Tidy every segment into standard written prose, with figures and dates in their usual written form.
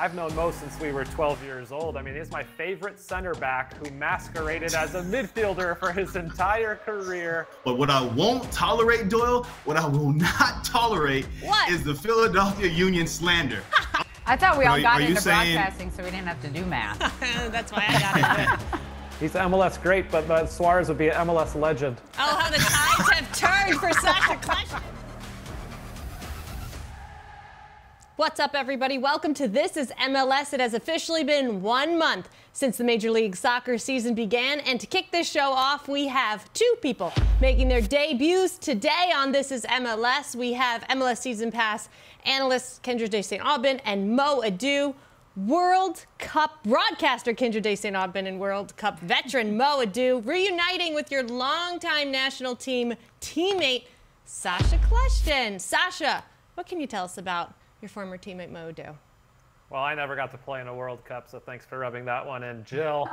I've known Mo since we were 12 years old. I mean, he's my favorite center back who masqueraded as a midfielder for his entire career. But what I won't tolerate, Doyle, what I will not tolerate is the Philadelphia Union slander. I thought we all got into broadcasting so we didn't have to do math. That's why I got it. He's MLS great, but Suarez would be an MLS legend. Oh, how the tides have turned for Sacha Kljestan. What's up, everybody? Welcome to This is MLS. It has officially been 1 month since the Major League Soccer season began. And to kick this show off, we have two people making their debuts today on This is MLS. We have MLS Season Pass analyst Kyndra de St. Aubin and Mo Edu, World Cup broadcaster Kyndra de St. Aubin and World Cup veteran Mo Edu, reuniting with your longtime national team teammate Sacha Kljestan. Sacha, what can you tell us about your former teammate Mo Edu? Well, I never got to play in a World Cup, so thanks for rubbing that one in, Jill.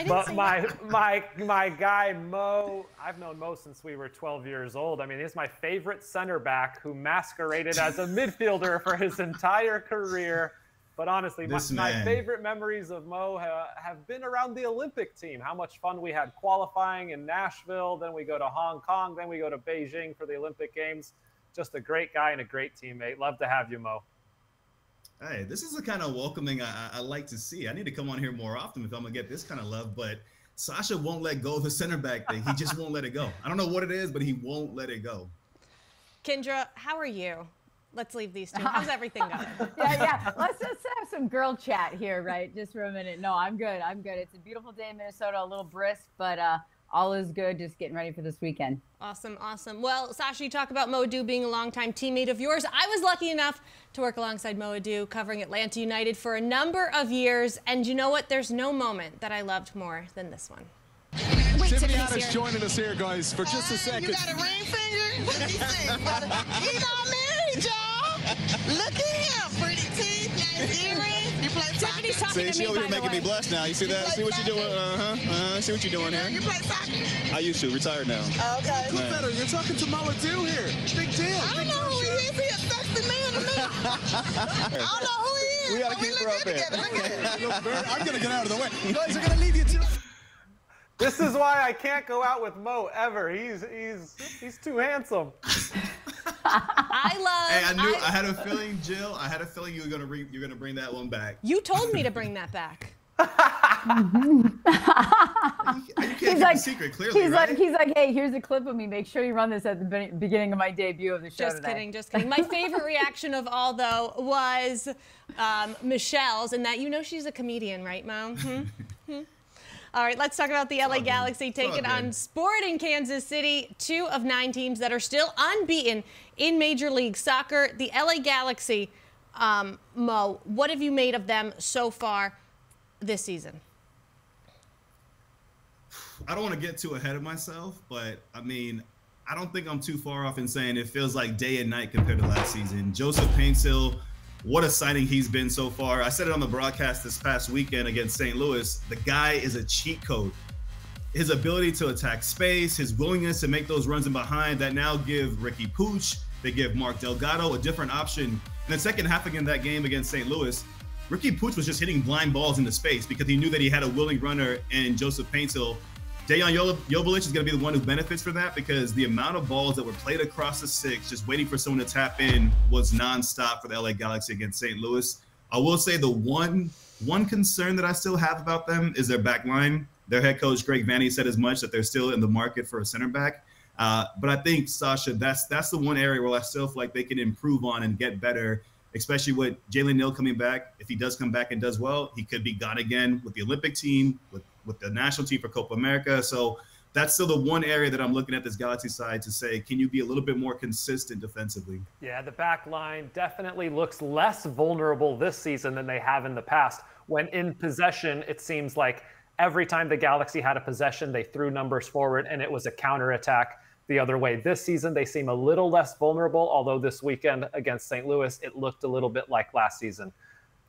But my guy Mo, I've known Mo since we were 12 years old. I mean, he's my favorite center back who masqueraded as a midfielder for his entire career. But honestly, my favorite memories of Mo have been around the Olympic team. How much fun we had qualifying in Nashville, then we go to Hong Kong, then we go to Beijing for the Olympic Games. Just a great guy and a great teammate. Love to have you, Mo. Hey, this is the kind of welcoming I like to see. I need to come on here more often if I'm going to get this kind of love. But Sacha won't let go of the center back thing. He just won't let it go. I don't know what it is, but he won't let it go. Kyndra, how are you? Let's leave these two. How's everything going? Yeah. Let's just have some girl chat here, right? Just for a minute. No, I'm good. It's a beautiful day in Minnesota, a little brisk, but all is good. Just getting ready for this weekend. Awesome. Well, Sacha, you talk about Mo Edu being a longtime teammate of yours. I was lucky enough to work alongside Mo Edu covering Atlanta United for a number of years. And you know what? There's no moment that I loved more than this one. Wait, Tiffany Haddish joining us here, guys, for just a second. You got a ring finger? What do you think, brother? He got married, y'all. Look at him. Pretty teeth, nice earrings. You play soccer? See, she over here making me blush now. You see that? See what you're doing? See what you're doing here? You play soccer? I used to. Retired now. Okay. Look better. You're talking to Mo Edu here. Big deal. I don't know who he is. He a sexy man to me. I don't know who he is. We got to keep her up there. Together. I'm going to get out of the way. You guys are going to leave you too. This is why I can't go out with Mo ever. He's too handsome. I had a feeling, Jill. I had a feeling you're gonna bring that one back. You told me to bring that back. You can't keep a secret, clearly, He's like, hey, here's a clip of me. Make sure you run this at the beginning of my debut of the show today. Just kidding. My favorite reaction of all, though, was Michelle's, and that she's a comedian, right, Mo? All right, let's talk about the LA Galaxy taking on Sporting Kansas City, 2 of 9 teams that are still unbeaten in Major League Soccer. The LA Galaxy, Mo, what have you made of them so far this season? I don't want to get too ahead of myself, but I mean, I don't think I'm too far off in saying it feels like day and night compared to last season. Joseph Paintsil, what a signing he's been so far. I said it on the broadcast this past weekend against St. Louis. The guy is a cheat code. His ability to attack space, his willingness to make those runs in behind that now give Ricky Puig, they give Mark Delgado a different option. In the second half again that game against St. Louis, Ricky Puig was just hitting blind balls into space because he knew that he had a willing runner in Joseph Paintsil. Dejan Joveljic is going to be the one who benefits from that because the amount of balls that were played across the six, just waiting for someone to tap in, was nonstop for the LA Galaxy against St. Louis. I will say the one concern that I still have about them is their back line. Their head coach, Greg Vanney, said as much, that they're still in the market for a center back. But I think, Sacha, that's the one area where I still feel like they can improve on and get better, especially with Jalen Neal coming back. If he does come back and does well, he could be gone again with the Olympic team, with the national team for Copa America. So that's still the one area that I'm looking at this Galaxy side to say, can you be a little bit more consistent defensively? Yeah, the back line definitely looks less vulnerable this season than they have in the past. When in possession, it seems like every time the Galaxy had a possession, they threw numbers forward and it was a counterattack the other way. This season, they seem a little less vulnerable, although this weekend against St. Louis, it looked a little bit like last season.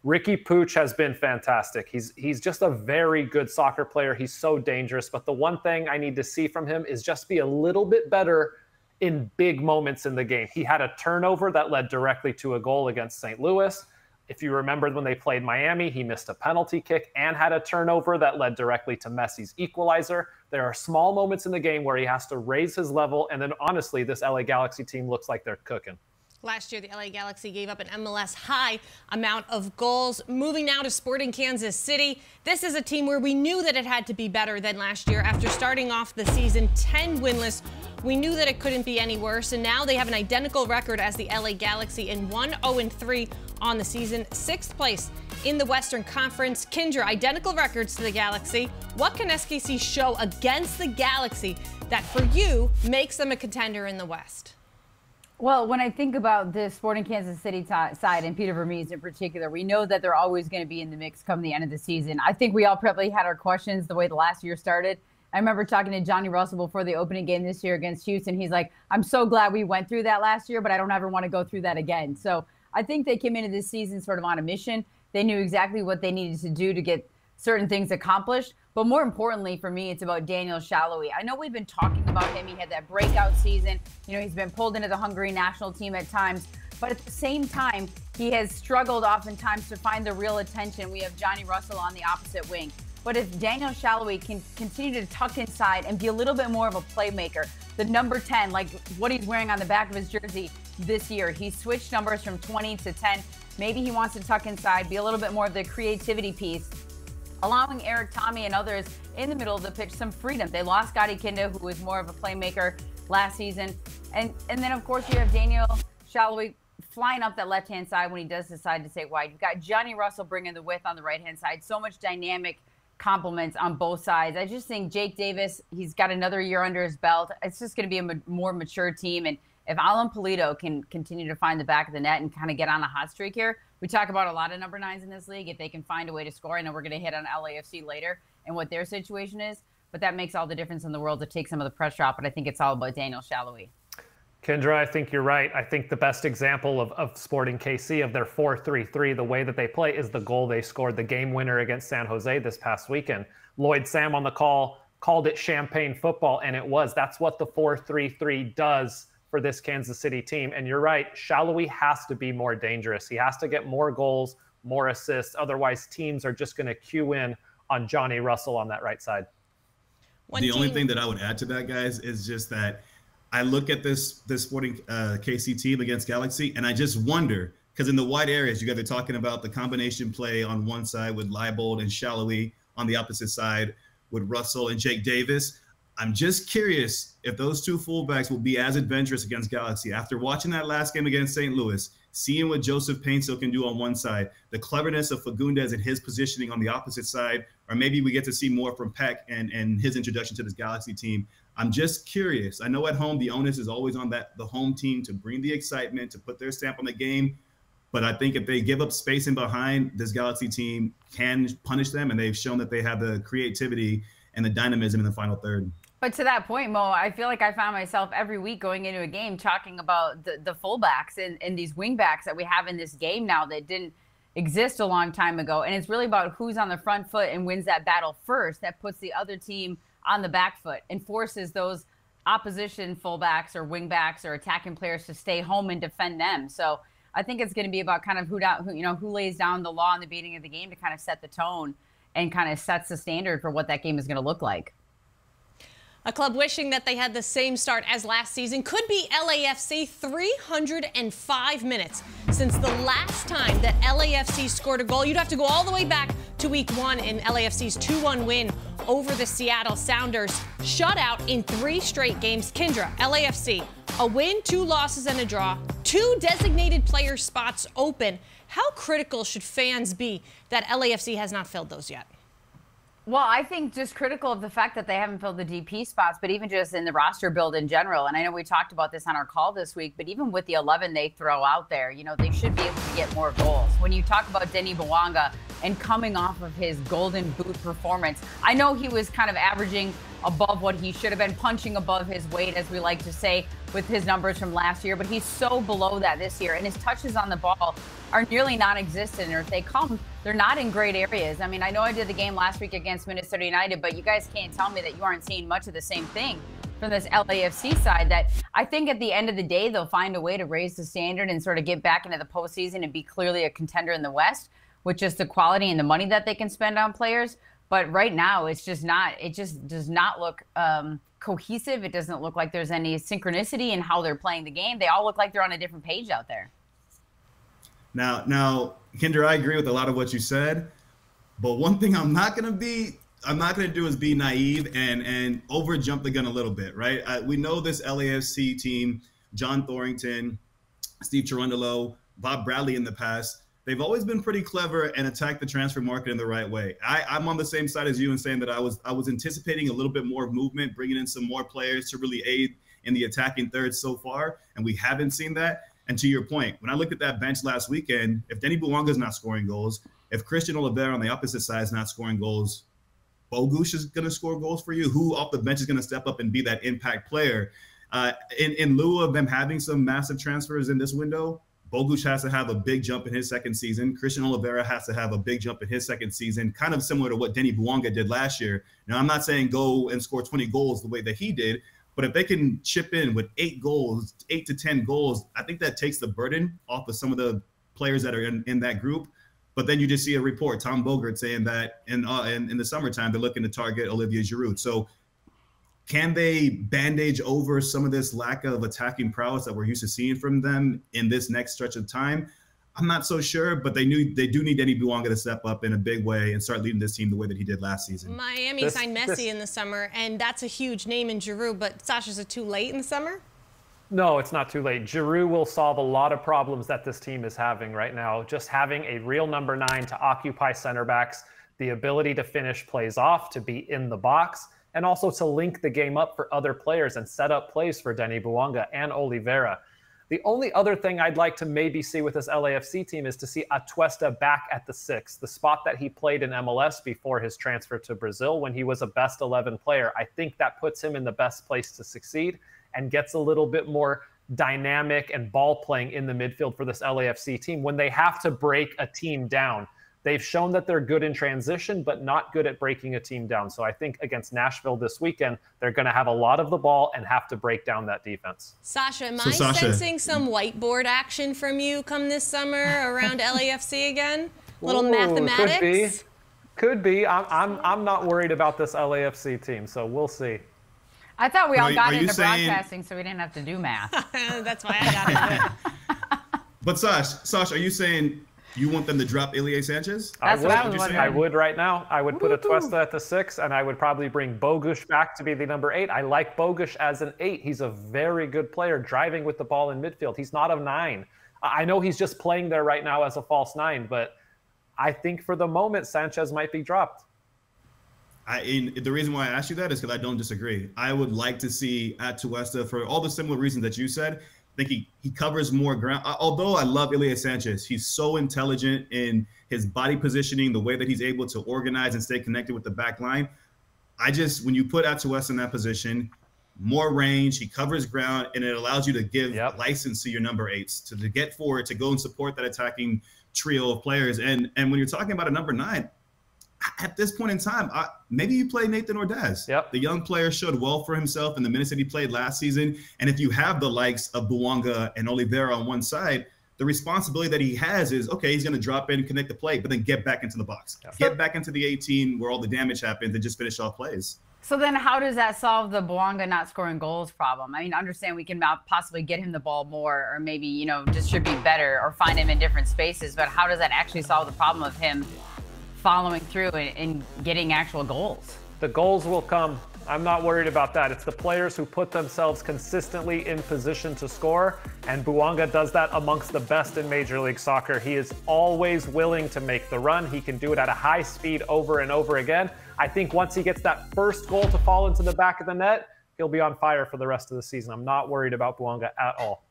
Ricky Puig has been fantastic. He's just a very good soccer player. He's so dangerous. But the one thing I need to see from him is just be a little bit better in big moments in the game. He had a turnover that led directly to a goal against St. Louis. If you remember when they played Miami, he missed a penalty kick and had a turnover that led directly to Messi's equalizer. There are small moments in the game where he has to raise his level, and then honestly, this LA Galaxy team looks like they're cooking. Last year, the LA Galaxy gave up an MLS high amount of goals. Moving now to Sporting Kansas City. This is a team where we knew that it had to be better than last year. After starting off the season 10 winless, we knew that it couldn't be any worse. And now they have an identical record as the LA Galaxy in 1-0-3 on the season, 6th place in the Western Conference. Kendra, identical records to the Galaxy. What can SKC show against the Galaxy that for you makes them a contender in the West? Well, when I think about this Sporting Kansas City side and Peter Vermes in particular, we know that they're always going to be in the mix come the end of the season. I think we all probably had our questions the way the last year started. I remember talking to Johnny Russell before the opening game this year against Houston. He's like, I'm so glad we went through that last year, but I don't ever want to go through that again. So I think they came into this season sort of on a mission. They knew exactly what they needed to do to get certain things accomplished. But more importantly for me, it's about Daniel Salloi. I know we've been talking about him. He had that breakout season. You know, he's been pulled into the Hungary national team at times. But at the same time, he has struggled oftentimes to find the real attention. We have Johnny Russell on the opposite wing. But if Daniel Salloi can continue to tuck inside and be a little bit more of a playmaker, the number 10, like what he's wearing on the back of his jersey this year, he switched numbers from 20 to 10. Maybe he wants to tuck inside, be a little bit more of the creativity piece, allowing Eric Tommy and others in the middle of the pitch some freedom. They lost Gadi Kinda, who was more of a playmaker last season. And then, of course, you have Daniel Salloi flying up that left-hand side when he does decide to stay wide. You've got Johnny Russell bringing the width on the right-hand side. So much dynamic compliments on both sides. I just think Jake Davis, he's got another year under his belt. It's just going to be a more mature team. And if Alan Pulido can continue to find the back of the net and kind of get on a hot streak here, we talk about a lot of number 9s in this league. If they can find a way to score, I know we're going to hit on LAFC later and what their situation is, but that makes all the difference in the world to take some of the pressure off. But I think it's all about Daniel Salloi. Kendra, I think you're right. I think the best example of Sporting KC, of their 4-3-3, the way that they play, is the goal they scored, the game winner against San Jose this past weekend. Lloyd Sam on the call called it champagne football, and it was. That's what the 4-3-3 does for this Kansas City team. And you're right, Salloi has to be more dangerous. He has to get more goals, more assists. Otherwise, teams are just going to cue in on Johnny Russell on that right side. The only thing that I would add to that, guys, is just that I look at this Sporting KC team against Galaxy, and I just wonder, because in the wide areas, you guys are talking about the combination play on one side with Leibold and Salloi, on the opposite side with Russell and Jake Davis. I'm just curious if those two fullbacks will be as adventurous against Galaxy. After watching that last game against St. Louis, seeing what Joseph Paintstil can do on one side, the cleverness of Fagundes and his positioning on the opposite side, or maybe we get to see more from Peck and his introduction to this Galaxy team. I'm just curious. I know at home the onus is always on the home team to bring the excitement, to put their stamp on the game. But I think if they give up space in behind, this Galaxy team can punish them, and they've shown that they have the creativity and the dynamism in the final third. But to that point, Mo, I feel like I found myself every week going into a game talking about the fullbacks and these wingbacks that we have in this game now that didn't exist a long time ago. And it's really about who's on the front foot and wins that battle first. That puts the other team on the back foot and forces those opposition fullbacks or wingbacks or attacking players to stay home and defend them. So I think it's going to be about kind of who lays down the law in the beginning of the game to kind of set the tone and kind of sets the standard for what that game is going to look like. A club wishing that they had the same start as last season could be LAFC. 305 minutes since the last time that LAFC scored a goal. You'd have to go all the way back to week 1 in LAFC's 2-1 win over the Seattle Sounders. Shutout in 3 straight games. Kendra, LAFC, a win, 2 losses, and a draw. 2 designated player spots open. How critical should fans be that LAFC has not filled those yet? Well, I think just critical of the fact that they haven't filled the DP spots, but even just in the roster build in general. And I know we talked about this on our call this week, but even with the 11 they throw out there, they should be able to get more goals. When you talk about Denis Bouanga and coming off of his Golden Boot performance, I know he was kind of averaging above what he should have been, punching above his weight, as we like to say, with his numbers from last year, but he's so below that this year, and his touches on the ball are nearly non-existent, or if they come, they're not in great areas. I mean, I know I did the game last week against Minnesota United, but you guys can't tell me that you aren't seeing much of the same thing from this LAFC side that I think at the end of the day, they'll find a way to raise the standard and sort of get back into the postseason and be clearly a contender in the West with just the quality and the money that they can spend on players. But right now, it just does not look cohesive. It doesn't look like there's any synchronicity in how they're playing the game. They all look like they're on a different page out there. Now, Kendra, I agree with a lot of what you said, but one thing I'm not going to do is be naive and over jump the gun a little bit, right? We know this LAFC team, John Thorrington, Steve Cherundolo, Bob Bradley in the past. They've always been pretty clever and attacked the transfer market in the right way. I'm on the same side as you in saying that I was anticipating a little bit more movement, bringing in some more players to really aid in the attacking third so far, and we haven't seen that. And to your point, when I looked at that bench last weekend, if Denny Bouanga is not scoring goals, if Christian Oliveira on the opposite side is not scoring goals, Bogusz is going to score goals for you. Who off the bench is going to step up and be that impact player? In lieu of them having some massive transfers in this window, Bogusz has to have a big jump in his second season. Christian Oliveira has to have a big jump in his second season, kind of similar to what Denny Bouanga did last year. Now, I'm not saying go and score 20 goals the way that he did, but if they can chip in with 8 to 10 goals, I think that takes the burden off of some of the players that are in that group. But then you just see a report, Tom Bogert, saying that in the summertime, they're looking to target Olivier Giroud. So can they bandage over some of this lack of attacking prowess that we're used to seeing from them in this next stretch of time? I'm not so sure, but they do need Denny Bouanga to step up in a big way and start leading this team the way that he did last season. Miami signed Messi in the summer, and that's a huge name in Giroud, but Sasha, is it too late in the summer? No, it's not too late. Giroud will solve a lot of problems that this team is having right now. Just having a real number 9 to occupy center backs, the ability to finish plays off, to be in the box, and also to link the game up for other players and set up plays for Denny Bouanga and Oliveira. The only other thing I'd like to maybe see with this LAFC team is to see Atuesta back at the 6, the spot that he played in MLS before his transfer to Brazil when he was a best 11 player. I think that puts him in the best place to succeed and gets a little bit more dynamic and ball playing in the midfield for this LAFC team when they have to break a team down. They've shown that they're good in transition, but not good at breaking a team down. So I think against Nashville this weekend, they're going to have a lot of the ball and have to break down that defense. Sasha, am I sensing some whiteboard action from you come this summer around LAFC again? Little mathematics? Could be. I'm not worried about this LAFC team, so we'll see. I thought we all got into broadcasting, so we didn't have to do math. That's why I got into it. But Sash, are you saying you want them to drop Ilie Sanchez? I would right now. I would put Atuesta at the 6, and I would probably bring Bogusz back to be the number 8. I like Bogusz as an 8. He's a very good player driving with the ball in midfield. He's not a 9. I know he's just playing there right now as a false 9, but I think for the moment, Sanchez might be dropped. The reason why I asked you that is because I don't disagree. I would like to see Atuesta for all the similar reasons that you said. I think he covers more ground. Although I love Ilie Sanchez, he's so intelligent in his body positioning, the way that he's able to organize and stay connected with the back line. when you put Atuesta in that position, more range, he covers ground, and it allows you to give license to your number 8s to get forward, to go and support that attacking trio of players. And when you're talking about a number 9, at this point in time, maybe you play Nathan Ordaz. The young player showed well for himself in the minutes that he played last season. And if you have the likes of Bouanga and Oliveira on one side, the responsibility that he has is, okay, he's going to drop in, connect the play, but then get back into the box. Get back into the 18 where all the damage happens and just finish off plays. So then how does that solve the Bouanga not scoring goals problem? I mean, understand we can possibly get him the ball more or maybe, you know, distribute better or find him in different spaces, but how does that actually solve the problem of him following through and getting actual goals? The goals will come. I'm not worried about that. It's the players who put themselves consistently in position to score, and Bouanga does that amongst the best in Major League Soccer. He is always willing to make the run. He can do it at a high speed over and over again. I think once he gets that first goal to fall into the back of the net, he'll be on fire for the rest of the season. I'm not worried about Bouanga at all.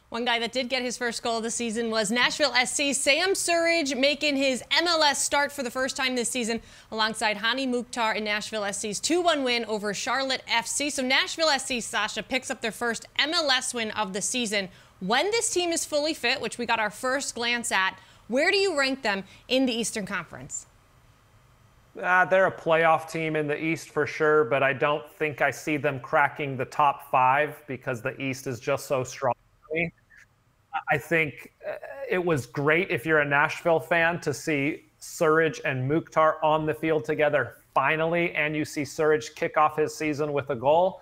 One guy that did get his first goal of the season was Nashville SC Sam Surridge, making his MLS start for the first time this season alongside Hani Mukhtar in Nashville SC's 2-1 win over Charlotte FC. So Nashville SC, Sasha, picks up their first MLS win of the season. When this team is fully fit, which we got our first glance at, where do you rank them in the Eastern Conference? They're a playoff team in the East for sure, but I don't think I see them cracking the top 5 because the East is just so strong for me. I think it was great if you're a Nashville fan to see Surridge and Mukhtar on the field together finally, and you see Surridge kick off his season with a goal.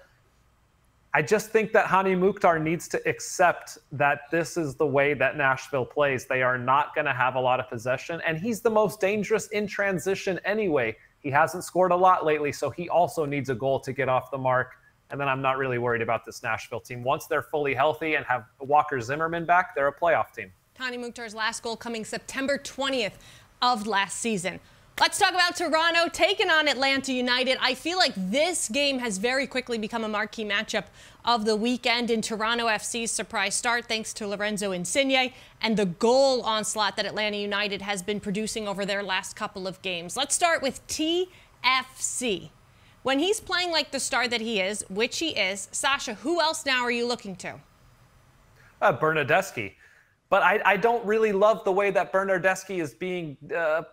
I just think that Hani Mukhtar needs to accept that this is the way that Nashville plays. They are not going to have a lot of possession, and he's the most dangerous in transition anyway. He hasn't scored a lot lately, so he also needs a goal to get off the mark. And then I'm not really worried about this Nashville team. Once they're fully healthy and have Walker Zimmerman back, they're a playoff team. Hani Mukhtar's last goal coming September 20th of last season. Let's talk about Toronto taking on Atlanta United. I feel like this game has very quickly become a marquee matchup of the weekend in Toronto FC's surprise start, thanks to Lorenzo Insigne and the goal onslaught that Atlanta United has been producing over their last couple of games. Let's start with TFC. When he's playing like the star that he is, which he is, Sasha, who else now are you looking to? Bernardeschi. But I don't really love the way that Bernardeschi is being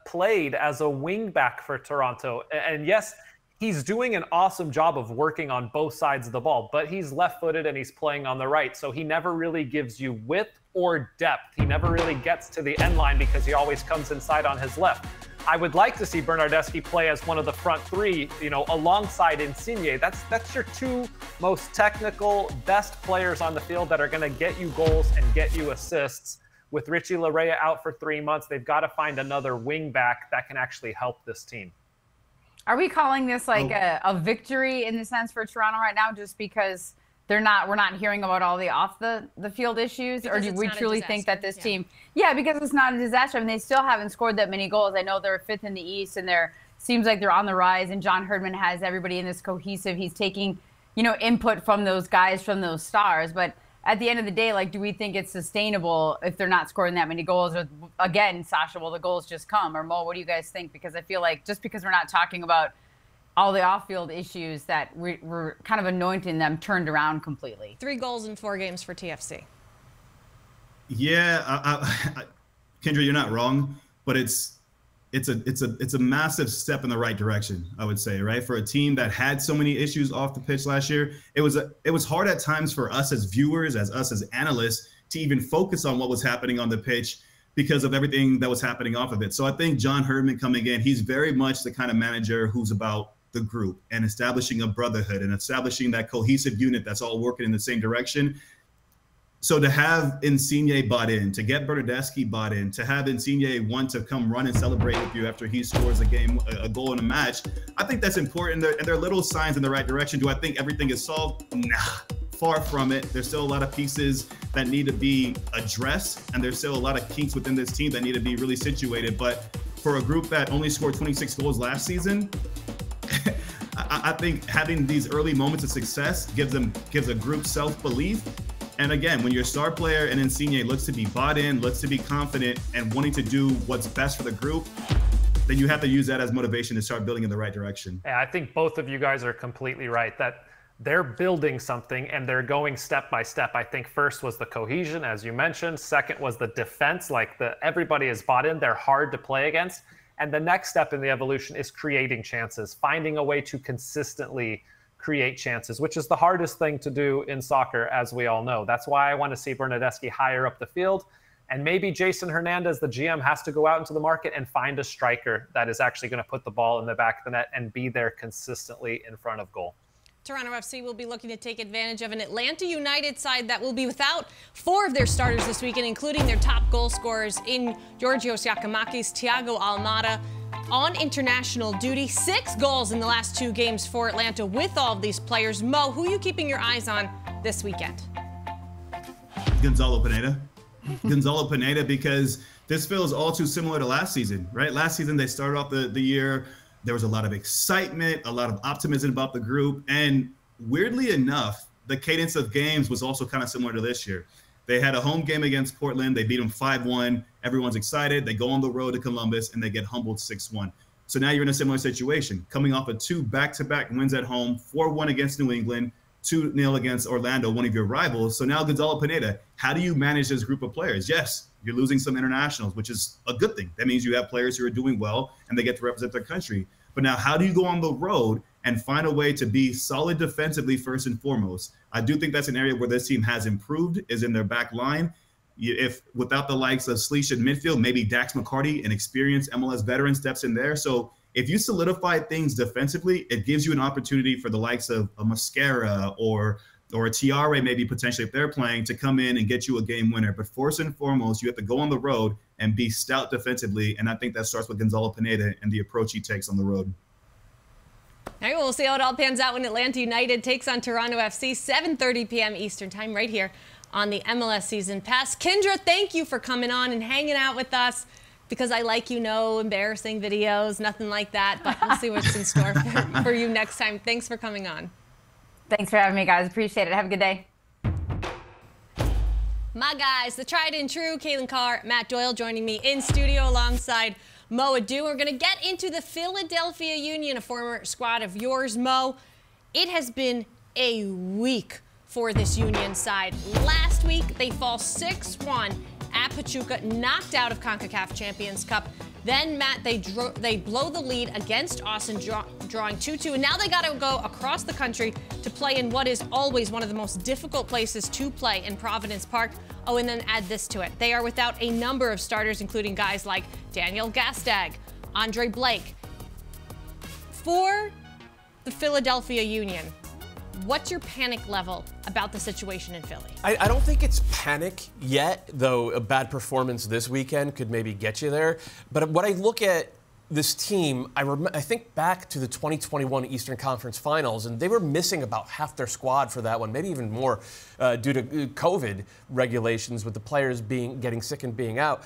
played as a wingback for Toronto. And yes, he's doing an awesome job of working on both sides of the ball, but he's left-footed and he's playing on the right. So he never really gives you width or depth. He never really gets to the end line because he always comes inside on his left. I would like to see Bernardeschi play as one of the front 3, alongside Insigne. That's your 2 most technical, best players on the field that are going to get you goals and get you assists. With Richie Laryea out for 3 months, they've got to find another wing back that can actually help this team. Are we calling this like a victory in the sense for Toronto right now just because we're not hearing about all the off the field issues? Because or do we truly think that this team, because it's not a disaster. I mean, they still haven't scored that many goals. I know they're 5th in the East and seems like they're on the rise, and John Herdman has everybody in this cohesive. He's taking, input from those guys, from those stars. But at the end of the day, do we think it's sustainable if they're not scoring that many goals? Or again, Sasha, will the goals just come? Or Mo, what do you guys think? Because I feel like just because we're not talking about all the off-field issues that we're kind of anointing them turned around completely. 3 goals in 4 games for TFC. Yeah, Kendra, you're not wrong, but it's a massive step in the right direction, I would say, right? For a team that had so many issues off the pitch last year, it was hard at times for us as viewers, as analysts, to even focus on what was happening on the pitch because of everything that was happening off of it. So I think John Herdman coming in, he's very much the kind of manager who's about the group and establishing a brotherhood and establishing that cohesive unit that's all working in the same direction. So to have Insigne bought in, to get Bernardeschi bought in, to have Insigne want to come run and celebrate with you after he scores a goal in a match, I think that's important. And they're little signs in the right direction. Do I think everything is solved? Nah, far from it. There's still a lot of pieces that need to be addressed, and there's still a lot of kinks within this team that need to be really situated. But for a group that only scored 26 goals last season, I think having these early moments of success gives a group self-belief. And again, when your star player and Insigne looks to be bought in, looks to be confident, and wanting to do what's best for the group, then you have to use that as motivation to start building in the right direction. Yeah, I think both of you guys are completely right that they're building something and they're going step by step. I think first was the cohesion, as you mentioned. Second was the defense, everybody is bought in. They're hard to play against. And the next step in the evolution is creating chances, finding a way to consistently create chances, which is the hardest thing to do in soccer, as we all know. That's why I want to see Bernardeschi higher up the field. And maybe Jason Hernandez, the GM, has to go out into the market and find a striker that is actually going to put the ball in the back of the net and be there consistently in front of goal. Toronto FC will be looking to take advantage of an Atlanta United side that will be without 4 of their starters this weekend, including their top goal scorers in Georgios Giacomakis, Thiago Almada, on international duty. 6 goals in the last 2 games for Atlanta with all of these players. Mo, who are you keeping your eyes on this weekend? Gonzalo Pineda. Gonzalo Pineda, because this feels all too similar to last season, right? Last season, they started off the year. There was a lot of excitement, a lot of optimism about the group. And weirdly enough, the cadence of games was also kind of similar to this year. They had a home game against Portland. They beat them 5-1. Everyone's excited. They go on the road to Columbus, and they get humbled 6-1. So now you're in a similar situation, coming off of 2 back-to-back wins at home, 4-1 against New England, 2-0 against Orlando, one of your rivals. So now Gonzalo Pineda, how do you manage this group of players? Yes, you're losing some internationals, which is a good thing. That means you have players who are doing well, and they get to represent their country. But now, how do you go on the road and find a way to be solid defensively first and foremost? I do think that's an area where this team has improved, is in their back line. If without the likes of Sleesh in midfield, maybe Dax McCarty, an experienced MLS veteran, steps in there. So if you solidify things defensively, it gives you an opportunity for the likes of a Mascara or a Tiare, maybe potentially if they're playing, to come in and get you a game winner. But first and foremost, you have to go on the road and be stout defensively. And I think that starts with Gonzalo Pineda and the approach he takes on the road. All right, well, we'll see how it all pans out when Atlanta United takes on Toronto FC, 7:30 p.m. Eastern time, right here on the MLS Season Pass. Kyndra, thank you for coming on and hanging out with us, because I like, no embarrassing videos, nothing like that. But we'll see what's in store for you next time. Thanks for coming on. Thanks for having me, guys. Appreciate it. Have a good day. My guys, the tried and true, Caitlin Carr, Matt Doyle joining me in studio alongside Mo Adu. We're going to get into the Philadelphia Union, a former squad of yours, Mo. It has been a week for this Union side. Last week, they fall 6-1 at Pachuca, knocked out of CONCACAF Champions Cup. Then, Matt, they blow the lead against Austin, drawing 2-2. And now they got to go across the country to play in what is always one of the most difficult places to play in Providence Park. Oh, and then add this to it. They are without a number of starters, including guys like Daniel Gastag, Andre Blake. For the Philadelphia Union, what's your panic level about the situation in Philly? I don't think it's panic yet, though a bad performance this weekend could maybe get you there. But when I look at this team, I think back to the 2021 Eastern Conference Finals, and they were missing about half their squad for that one, maybe even more due to COVID regulations with the players getting sick and being out.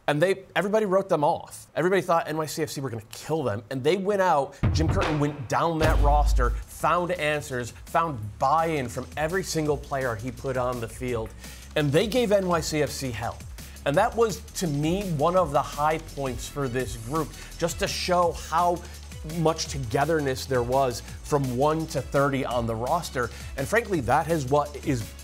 And everybody wrote them off. Everybody thought NYCFC were going to kill them. And they went out, Jim Curtin went down that roster, found answers, found buy-in from every single player he put on the field. And they gave NYCFC hell. And that was, to me, one of the high points for this group, just to show how much togetherness there was from 1 to 30 on the roster. And frankly, that is what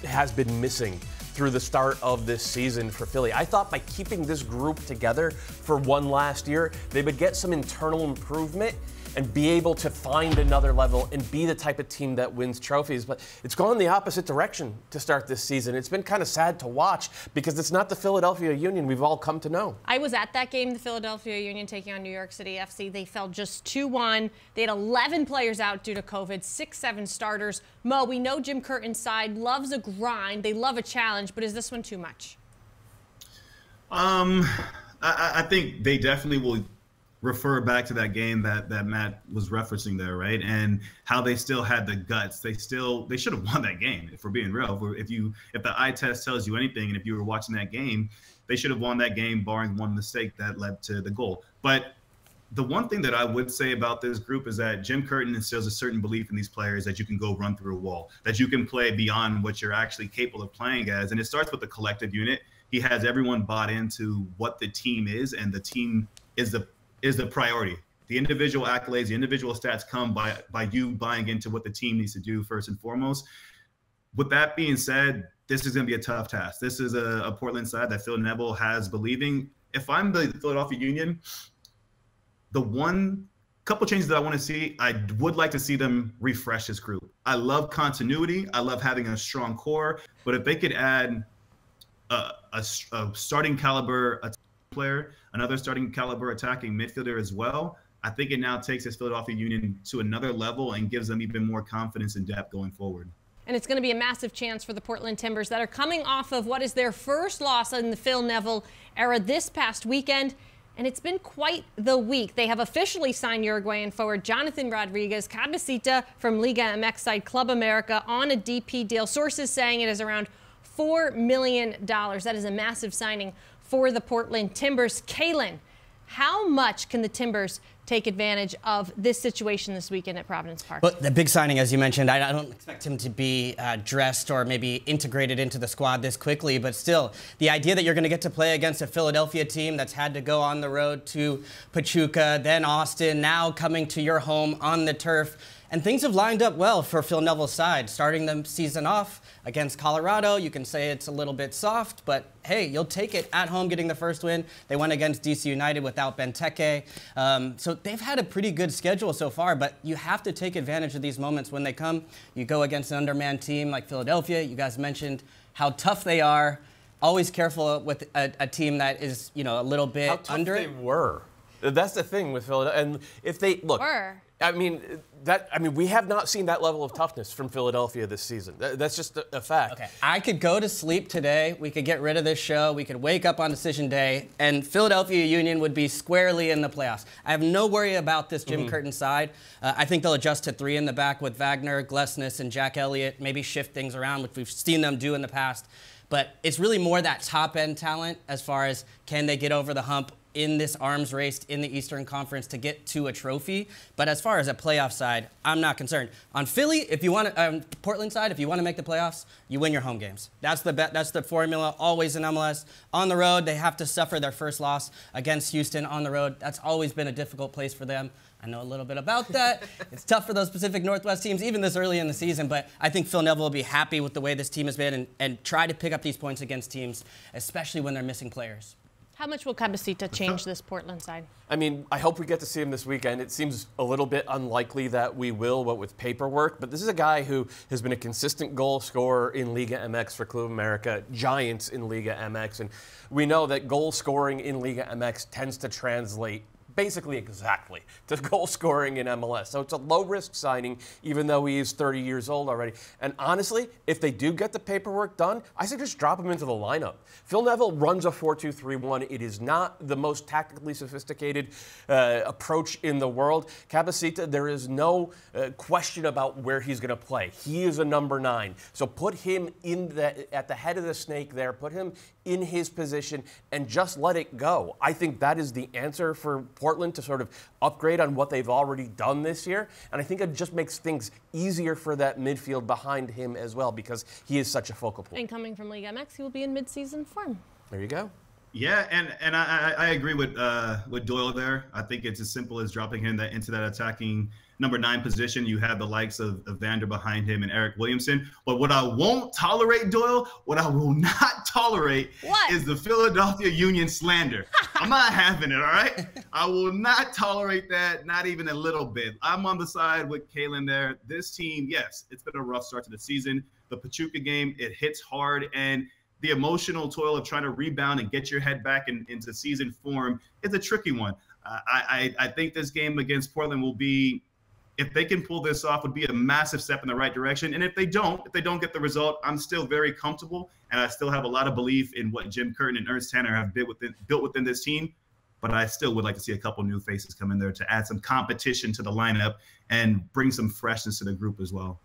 has been missing through the start of this season for Philly. I thought by keeping this group together for one last year, they would get some internal improvement and be able to find another level and be the type of team that wins trophies. But it's gone the opposite direction to start this season. It's been kind of sad to watch because it's not the Philadelphia Union we've all come to know. I was at that game, the Philadelphia Union taking on New York City FC. They fell just 2-1. They had 11 players out due to COVID, 6-7 starters. Mo, we know Jim Curtin's side loves a grind. They love a challenge, but is this one too much? I think they definitely will refer back to that game that Matt was referencing there, right? And how they still had the guts. They should have won that game, if we're being real. If the eye test tells you anything, and if you were watching that game, they should have won that game, barring one mistake that led to the goal. But the one thing that I would say about this group is that Jim Curtin instills a certain belief in these players that you can go run through a wall, that you can play beyond what you're actually capable of playing as. And it starts with the collective unit. He has everyone bought into what the team is, and the team is the priority. The individual accolades, the individual stats come by you buying into what the team needs to do first and foremost. With that being said, this is going to be a tough task. This is a Portland side that Phil Neville has believing. If I'm the Philadelphia Union, the one couple changes that I want to see, I would like to see them refresh this group. I love continuity. I love having a strong core, but if they could add a starting caliber player, another starting caliber attacking midfielder as well, I think it now takes this Philadelphia Union to another level and gives them even more confidence and depth going forward. And it's going to be a massive chance for the Portland Timbers that are coming off of what is their first loss in the Phil Neville era this past weekend. And it's been quite the week. They have officially signed Uruguayan forward Jonathan Rodriguez Cabecita from Liga MX side Club America on a DP deal. Sources saying it is around $4 million. That is a massive signing for the Portland Timbers. Kaylin, how much can the Timbers take advantage of this situation this weekend at Providence Park? Well, the big signing, as you mentioned, I don't expect him to be dressed or maybe integrated into the squad this quickly, but still, the idea that you're going to get to play against a Philadelphia team that's had to go on the road to Pachuca, then Austin, now coming to your home on the turf, And things have lined up well for Phil Neville's side. Starting the season off against Colorado, you can say it's a little bit soft, but hey, you'll take it at home getting the first win. They went against DC United without Benteke. So they've had a pretty good schedule so far, but you have to take advantage of these moments when they come. You go against an undermanned team like Philadelphia. You guys mentioned how tough they are. Always careful with a team that is, a little bit how tough under they it. were. That's the thing with Philadelphia. And if they look, we have not seen that level of toughness from Philadelphia this season. That's just a fact. Okay, I could go to sleep today. We could get rid of this show. We could wake up on decision day, and Philadelphia Union would be squarely in the playoffs. I have no worry about this Jim Curtin side. I think they'll adjust to 3 in the back with Wagner, Glesnes, and Jack Elliott. Maybe shift things around, which we've seen them do in the past. But it's really more that top-end talent as far as can they get over the hump in this arms race in the Eastern Conference to get to a trophy. But as far as a playoff side, I'm not concerned. On Philly, if you want to, Portland side, if you want to make the playoffs, you win your home games. That's the formula always in MLS. On the road, they have to suffer their first loss against Houston on the road. That's always been a difficult place for them. I know a little bit about that. It's tough for those Pacific Northwest teams, even this early in the season, but I think Phil Neville will be happy with the way this team has been and try to pick up these points against teams, especially when they're missing players. How much will Cabecita change this Portland side? I hope we get to see him this weekend. It seems a little bit unlikely that we will, what with paperwork, but this is a guy who has been a consistent goal scorer in Liga MX for Club America, Giants in Liga MX, and we know that goal scoring in Liga MX tends to translate basically exactly to goal scoring in MLS. So it's a low-risk signing, even though he is 30 years old already. And honestly, if they do get the paperwork done, I say just drop him into the lineup. Phil Neville runs a 4-2-3-1. It is not the most tactically sophisticated approach in the world. Cabecita, there is no question about where he's going to play. He is a number 9. So put him at the head of the snake there. Put him in his position and just let it go. I think that is the answer for Portland to sort of upgrade on what they've already done this year. And I think it just makes things easier for that midfield behind him as well because he is such a focal point. And coming from Liga MX, he will be in mid-season form. There you go. Yeah, and I agree with Doyle there. I think it's as simple as dropping him into that attacking number 9 position. You have the likes of Vander behind him and Eric Williamson. But what I won't tolerate, Doyle, what I will not tolerate is the Philadelphia Union slander. I'm not having it, all right? I will not tolerate that, not even a little bit. I'm on the side with Kalen there. This team, yes, it's been a rough start to the season. The Pachuca game, it hits hard, and the emotional toil of trying to rebound and get your head back into season form is a tricky one. I think this game against Portland will be, if they can pull this off, would be a massive step in the right direction. And if they don't get the result, I'm still very comfortable, and I still have a lot of belief in what Jim Curtin and Ernst Tanner have built within this team. But I still would like to see a couple new faces come in there to add some competition to the lineup and bring some freshness to the group as well.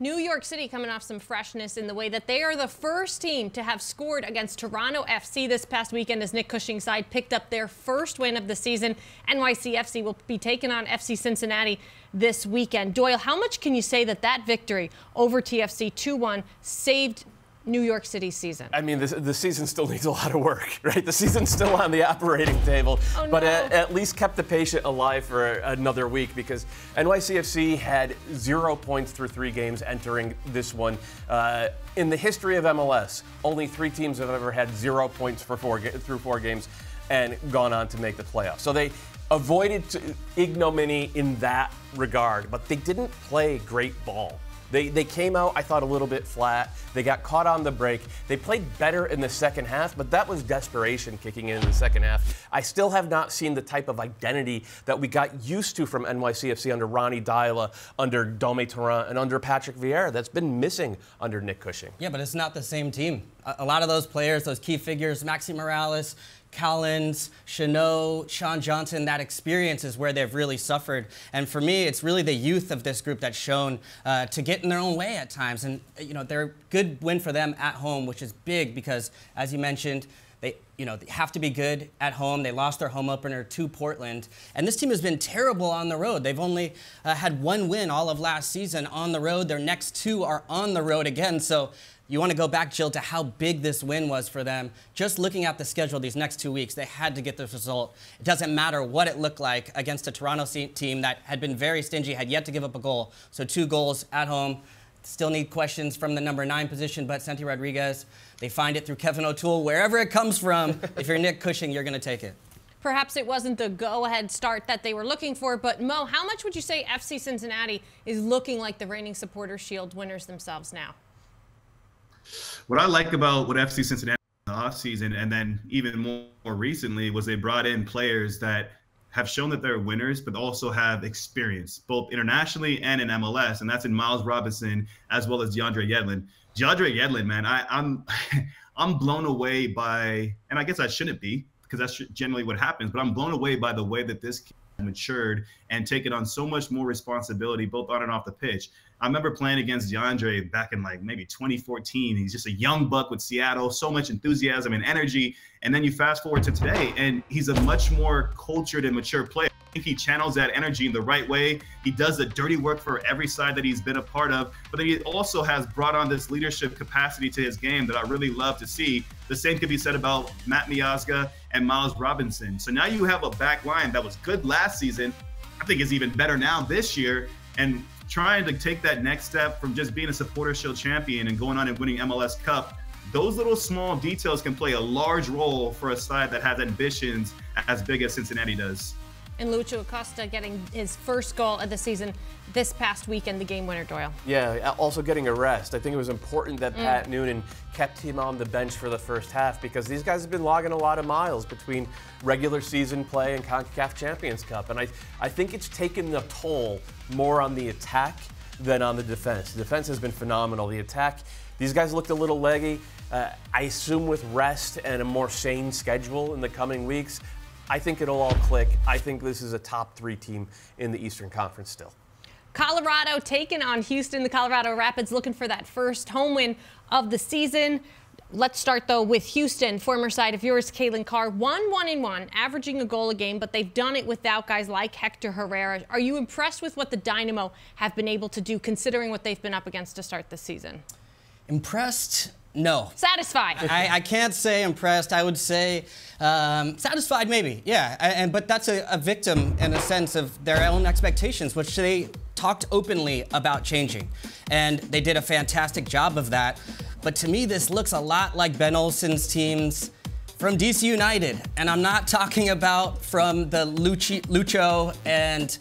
New York City coming off some freshness in the way that they are the first team to have scored against Toronto FC this past weekend as Nick Cushing's side picked up their first win of the season. NYCFC will be taking on FC Cincinnati this weekend. Doyle, how much can you say that victory over TFC 2-1 saved New York City's season? I mean, the season still needs a lot of work, right? The season's still on the operating table, but at least kept the patient alive for another week because NYCFC had 0 points through 3 games entering this one. In the history of MLS, only 3 teams have ever had 0 points through 4 games and gone on to make the playoffs. So they avoided ignominy in that regard, but they didn't play great ball. They came out, I thought, a little bit flat. They got caught on the break. They played better in the second half, but that was desperation kicking in the second half. I still have not seen the type of identity that we got used to from NYCFC under Ronnie Dyla, under Dome Torrent, and under Patrick Vieira. That's been missing under Nick Cushing. Yeah, but it's not the same team. A lot of those players, those key figures, Maxi Morales, Collins, Chanot, Sean Johnson, that experience is where they've really suffered. And for me, it's really the youth of this group that's shown to get in their own way at times. And, they're a good win for them at home, which is big because, as you mentioned, they have to be good at home. They lost their home opener to Portland. And this team has been terrible on the road. They've only had 1 win all of last season on the road. Their next 2 are on the road again. So You want to go back, Jill, to how big this win was for them. Just looking at the schedule these next 2 weeks, they had to get this result. It doesn't matter what it looked like against a Toronto team that had been very stingy, had yet to give up a goal. So 2 goals at home. Still need questions from the number 9 position, but Santi Rodriguez, they find it through Kevin O'Toole. Wherever it comes from, if you're Nick Cushing, you're going to take it. Perhaps it wasn't the go-ahead start that they were looking for, but Mo, how much would you say FC Cincinnati is looking like the reigning Supporters' Shield winners themselves now? What I like about what FC Cincinnati in the offseason, and then even more recently, was they brought in players that have shown that they're winners, but also have experience, both internationally and in MLS, and that's in Miles Robinson as well as DeAndre Yedlin. DeAndre Yedlin, man, I'm blown away by, and I guess I shouldn't be, because that's generally what happens, but I'm blown away by the way that this kid matured and taken on so much more responsibility, both on and off the pitch. I remember playing against DeAndre back in like maybe 2014. He's just a young buck with Seattle, so much enthusiasm and energy. And then you fast forward to today, and he's a much more cultured and mature player. I think he channels that energy in the right way. He does the dirty work for every side that he's been a part of, but then he also has brought on this leadership capacity to his game that I really love to see. The same could be said about Matt Miazga and Miles Robinson. So now you have a back line that was good last season, I think is even better now this year, and trying to take that next step from just being a Supporters' Shield champion and going on and winning MLS Cup. Those little small details can play a large role for a side that has ambitions as big as Cincinnati does. And Lucho Acosta getting his first goal of the season this past weekend, the game winner, Doyle. Yeah, also getting a rest. I think it was important that Pat Noonan kept him on the bench for the first half because these guys have been logging a lot of miles between regular season play and CONCACAF Champions Cup. And I think it's taken the toll more on the attack than on the defense. The defense has been phenomenal. The attack, these guys looked a little leggy. I assume with rest and a more sane schedule in the coming weeks, I think it'll all click. I think this is a top 3 team in the Eastern Conference still. Colorado taking on Houston. The Colorado Rapids looking for that first home win of the season. Let's start, though, with Houston. Former side of yours, Caitlin Carr, 1-1-1, averaging a goal a game, but they've done it without guys like Hector Herrera. Are you impressed with what the Dynamo have been able to do, considering what they've been up against to start this season? Impressed? No. Satisfied? I can't say impressed. I would say satisfied, maybe. Yeah, but that's a victim in a sense of their own expectations, which they talked openly about changing. And they did a fantastic job of that. But to me, this looks a lot like Ben Olsen's teams from DC United. And I'm not talking about from the Lucho and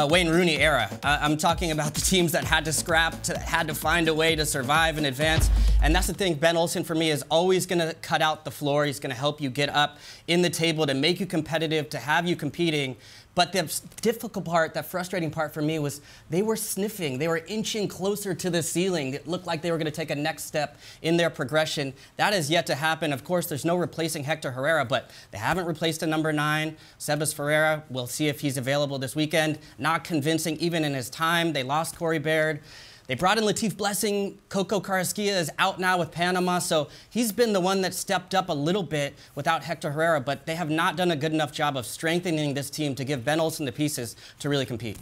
Wayne Rooney era. I'm talking about the teams that had to scrap, had to find a way to survive and advance. And that's the thing, Ben Olsen for me is always going to cut out the floor. He's going to help you get up in the table to make you competitive, to have you competing. But the difficult part, that frustrating part for me was they were sniffing. They were inching closer to the ceiling. It looked like they were going to take a next step in their progression. That is yet to happen. Of course, there's no replacing Hector Herrera, but they haven't replaced a number 9. Sebas Ferreira, we'll see if he's available this weekend. Not convincing even in his time. They lost Corey Baird. They brought in Latif Blessing. Coco Carrasquilla is out now with Panama, so he's been the one that stepped up a little bit without Hector Herrera, but they have not done a good enough job of strengthening this team to give Ben Olsen the pieces to really compete.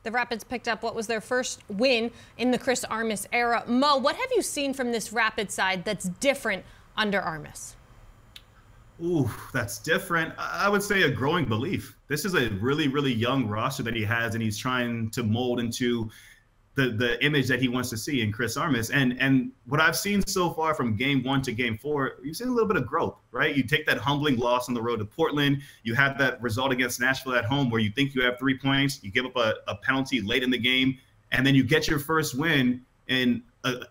The Rapids picked up what was their first win in the Chris Armas era. Mo, what have you seen from this Rapids side that's different under Armas? Ooh, that's different. I would say a growing belief. This is a really, really young roster that he has, and he's trying to mold into the image that he wants to see in Chris Armas. And what I've seen so far from game 1 to game 4, you've seen a little bit of growth, right? You take that humbling loss on the road to Portland. You have that result against Nashville at home where you think you have 3 points. You give up a penalty late in the game, and then you get your first win in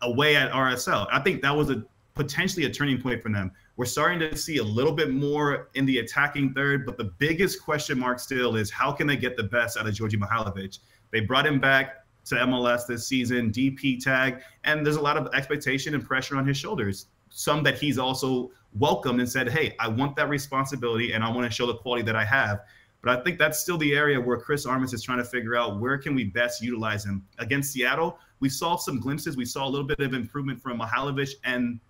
away at RSL. I think that was potentially a turning point for them. We're starting to see a little bit more in the attacking third, but the biggest question mark still is how can they get the best out of Djordje Mihailovic? They brought him back to MLS this season, DP tag, and there's a lot of expectation and pressure on his shoulders. Some that he's also welcomed and said, hey, I want that responsibility and I want to show the quality that I have. But I think that's still the area where Chris Armas is trying to figure out where can we best utilize him. Against Seattle, we saw some glimpses. We saw a little bit of improvement from Mihailovic and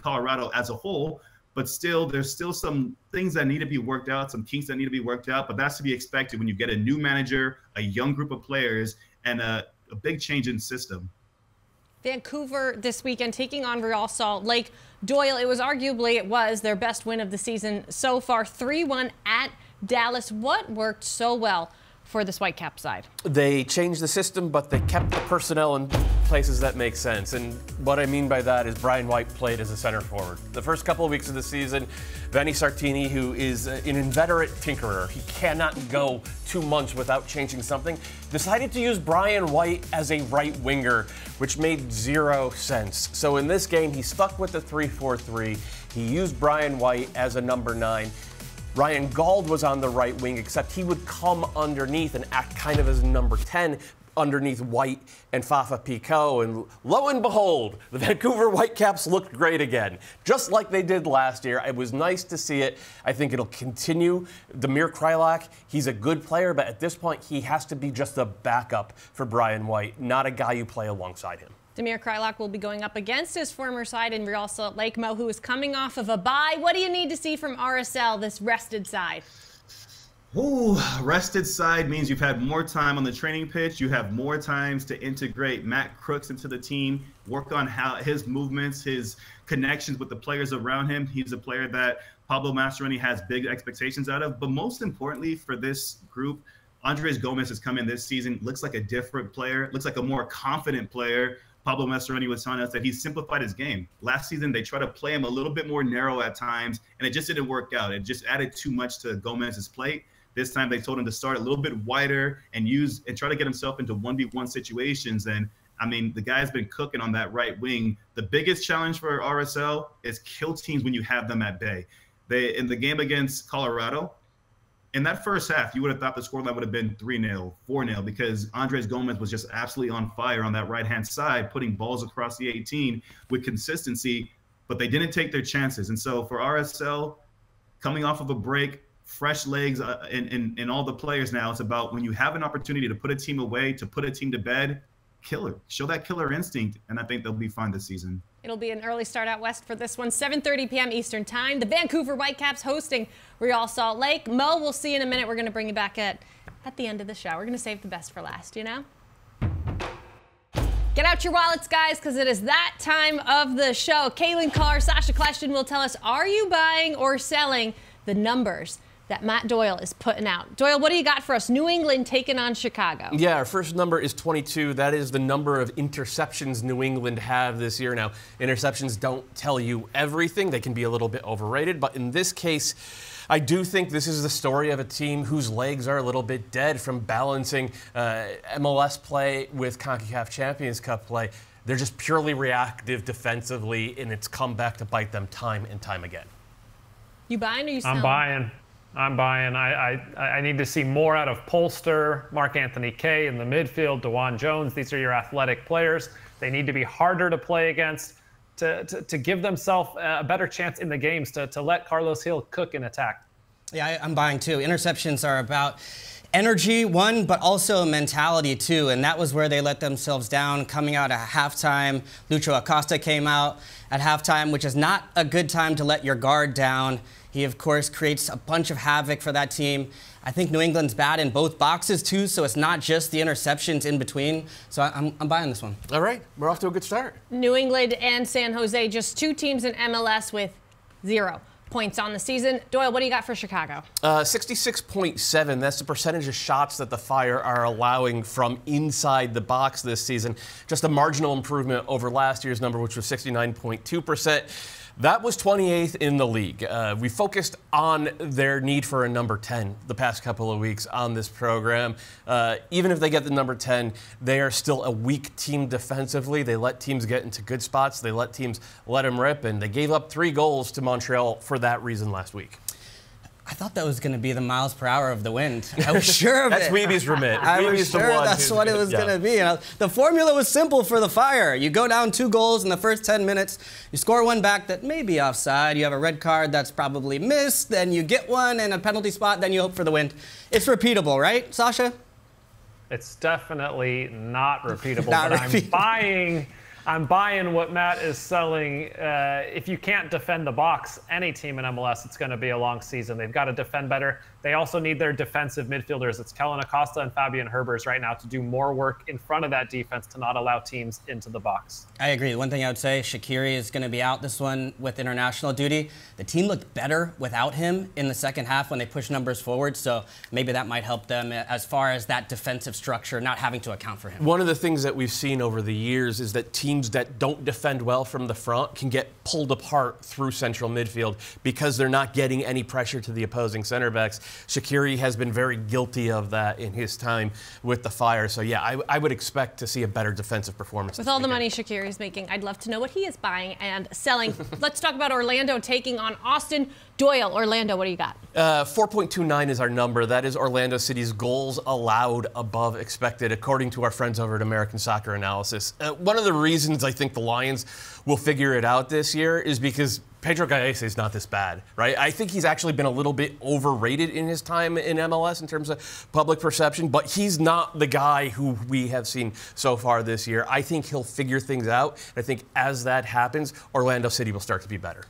Colorado as a whole. But still, there's still some things that need to be worked out, some kinks that need to be worked out. But that's to be expected when you get a new manager, a young group of players, and a big change in system. Vancouver this weekend taking on Real Salt Lake. Doyle, it was their best win of the season so far, 3-1 at Dallas. What worked so well for this Whitecap side? They changed the system, but they kept the personnel in places that make sense. And what I mean by that is Brian White played as a center forward. The first couple of weeks of the season, Vanni Sartini, who is an inveterate tinkerer, he cannot go 2 months without changing something, decided to use Brian White as a right winger, which made 0 sense. So in this game, he stuck with the 3-4-3. He used Brian White as a number 9. Ryan Gauld was on the right wing, except he would come underneath and act kind of as a number 10 underneath White and Fafa Picault. And lo and behold, the Vancouver Whitecaps looked great again, just like they did last year. It was nice to see it. I think it'll continue. Damir Kreilach, he's a good player, but at this point, he has to be just a backup for Brian White, not a guy you play alongside him. Damir Kreilach will be going up against his former side in Real Salt Lake, Mo, who is coming off of a bye. What do you need to see from RSL, this rested side? Ooh, rested side means you've had more time on the training pitch. You have more times to integrate Matt Crooks into the team, work on how his movements, his connections with the players around him. He's a player that Pablo Mastroeni has big expectations out of. But most importantly for this group, Andres Gomez has come in this season, looks like a different player, looks like a more confident player. Pablo Mastroeni was telling us that he's simplified his game. Last season, they tried to play him a little bit more narrow at times, and it just didn't work out. It just added too much to Gomez's plate. This time, they told him to start a little bit wider and try to get himself into 1v1 situations. And, I mean, the guy's been cooking on that right wing. The biggest challenge for RSL is kill teams when you have them at bay. In the game against Colorado, in that first half, you would have thought the scoreline would have been 3-0, 4-0, because Andres Gomez was just absolutely on fire on that right-hand side, putting balls across the 18 with consistency, but they didn't take their chances. And so for RSL, coming off of a break, fresh legs in all the players now, it's about when you have an opportunity to put a team away, to put a team to bed, killer. Show that killer instinct, and I think they'll be fine this season. It'll be an early start out west for this one, 7:30 p.m. Eastern Time. The Vancouver Whitecaps hosting Real Salt Lake. Mo, we'll see you in a minute. We're going to bring you back at the end of the show. We're going to save the best for last, you know? Get out your wallets, guys, because it is that time of the show. Kaylin Carr, Sasha Kleshton will tell us, are you buying or selling the numbers that Matt Doyle is putting out? Doyle, what do you got for us? New England taking on Chicago. Yeah, our first number is 22. That is the number of interceptions New England have this year. Now, interceptions don't tell you everything. They can be a little bit overrated, but in this case, I do think this is the story of a team whose legs are a little bit dead from balancing MLS play with CONCACAF Champions Cup play. They're just purely reactive defensively, and it's come back to bite them time and time again. You buying or you selling? I'm buying. I need to see more out of Polster, Mark Anthony Kaye in the midfield, DeJuan Jones. These are your athletic players. They need to be harder to play against to give themselves a better chance in the games, to let Carlos Hill cook and attack. Yeah, I'm buying too. Interceptions are about energy, one, but also mentality, two. And that was where they let themselves down coming out at halftime. Lucho Acosta came out at halftime, which is not a good time to let your guard down. He, of course, creates a bunch of havoc for that team. I think New England's bad in both boxes, too, so it's not just the interceptions in between. So I'm buying this one. All right, we're off to a good start. New England and San Jose, just two teams in MLS with 0 points on the season. Doyle, what do you got for Chicago? 66.7. That's the percentage of shots that the Fire are allowing from inside the box this season. Just a marginal improvement over last year's number, which was 69.2%. That was 28th in the league. We focused on their need for a number 10 the past couple of weeks on this program. Even if they get the number 10, they are still a weak team defensively. They let teams get into good spots. They let teams let them rip, and they gave up 3 goals to Montreal for that reason last week. I thought that was going to be the miles per hour of the wind. I was sure of That's it. Weeby's remit. I was sure that's what it was going to be. The formula was simple for the Fire. You go down 2 goals in the first 10 minutes. You score one back that may be offside. You have a red card that's probably missed. Then you get one in a penalty spot. Then you hope for the win. It's repeatable, right, Sasha? It's definitely not repeatable. I'm I'm buying what Matt is selling. If you can't defend the box, any team in MLS, it's going to be a long season. They've got to defend better. They also need their defensive midfielders. It's Kellen Acosta and Fabian Herbers right now to do more work in front of that defense to not allow teams into the box. I agree. One thing I would say, Shaqiri is going to be out this one with international duty. The team looked better without him in the second half when they pushed numbers forward, so maybe that might help them as far as that defensive structure, not having to account for him. One of the things that we've seen over the years is that teams that don't defend well from the front can get pulled apart through central midfield because they're not getting any pressure to the opposing center backs. Shaqiri has been very guilty of that in his time with the Fire. So, yeah, I would expect to see a better defensive performance. With all the money Shaqiri's making, I'd love to know what he is buying and selling. Let's talk about Orlando taking on Austin Doyle. Orlando, what do you got? 4.29 is our number. That is Orlando City's goals allowed above expected, according to our friends over at American Soccer Analysis. One of the reasons I think the Lions will figure it out this year is because Pedro Gallese is not this bad, right? I think he's actually been a little bit overrated in his time in MLS in terms of public perception, but he's not the guy who we have seen so far this year. I think he'll figure things out. I think as that happens, Orlando City will start to be better.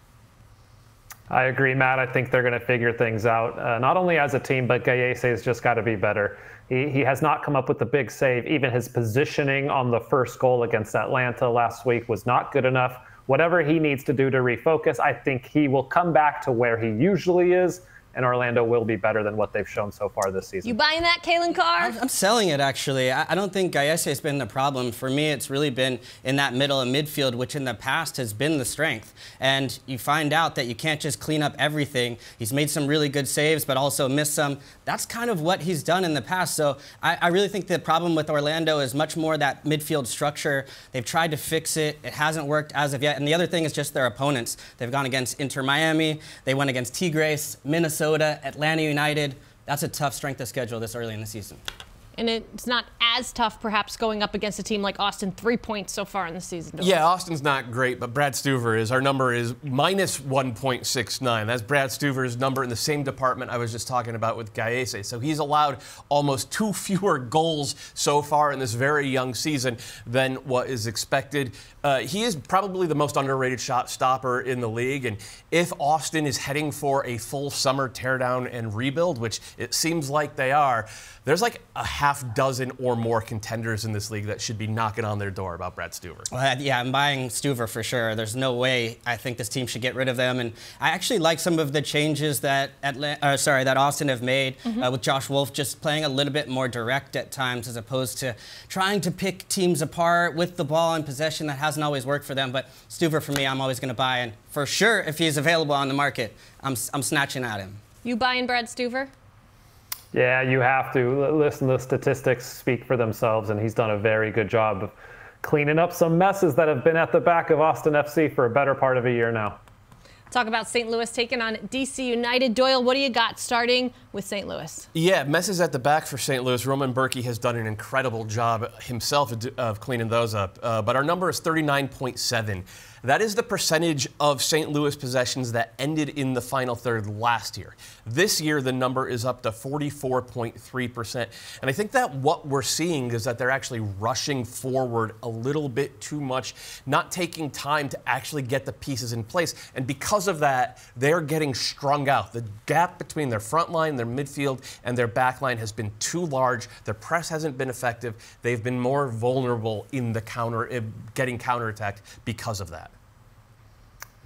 I agree, Matt. I think they're going to figure things out, not only as a team, but Gallese has just got to be better. He has not come up with the big save. Even his positioning on the first goal against Atlanta last week was not good enough. Whatever he needs to do to refocus, I think he will come back to where he usually is, and Orlando will be better than what they've shown so far this season. You buying that, Kalen Carr? I'm selling it, actually. I don't think Gallese has been the problem. For me, it's really been in that middle and midfield, which in the past has been the strength. And you find out that you can't just clean up everything. He's made some really good saves, but also missed some. That's kind of what he's done in the past. So I really think the problem with Orlando is much more that midfield structure. They've tried to fix it. It hasn't worked as of yet. And the other thing is just their opponents. They've gone against Inter Miami. They went against Tigres, Minnesota, Atlanta United. That's a tough strength of schedule this early in the season. And it's not as tough, perhaps, going up against a team like Austin. 3 points so far in the season. Yeah, Austin's not great, but Brad Stuver is. Our number is minus 1.69. That's Brad Stuver's number in the same department I was just talking about with Gallese. So he's allowed almost 2 fewer goals so far in this very young season than what is expected. He is probably the most underrated shot stopper in the league. And if Austin is heading for a full summer teardown and rebuild, which it seems like they are, there's like a half dozen or more contenders in this league that should be knocking on their door about Brad Stuver. Well, yeah, I'm buying Stuver for sure. There's no way I think this team should get rid of them. And I actually like some of the changes that that Austin have made with Josh Wolf just playing a little bit more direct at times as opposed to trying to pick teams apart with the ball in possession. That hasn't always worked for them. But Stuver, for me, I'm always going to buy. And for sure, if he's available on the market, I'm snatching at him. You buying Brad Stuver? Yeah, you have to. Listen, the statistics speak for themselves, and he's done a very good job of cleaning up some messes that have been at the back of Austin FC for a better part of a year now. Talk about St. Louis taking on DC United. Doyle, what do you got starting with St. Louis? Yeah, messes at the back for St. Louis. Roman Berkey has done an incredible job himself of cleaning those up. But our number is 39.7. That is the percentage of St. Louis possessions that ended in the final third last year. This year, the number is up to 44.3%. And I think that what we're seeing is that they're actually rushing forward a little bit too much, not taking time to actually get the pieces in place. And because of that, they're getting strung out. The gap between their front line, their midfield, and their back line has been too large. Their press hasn't been effective. They've been more vulnerable in the getting counterattacked because of that.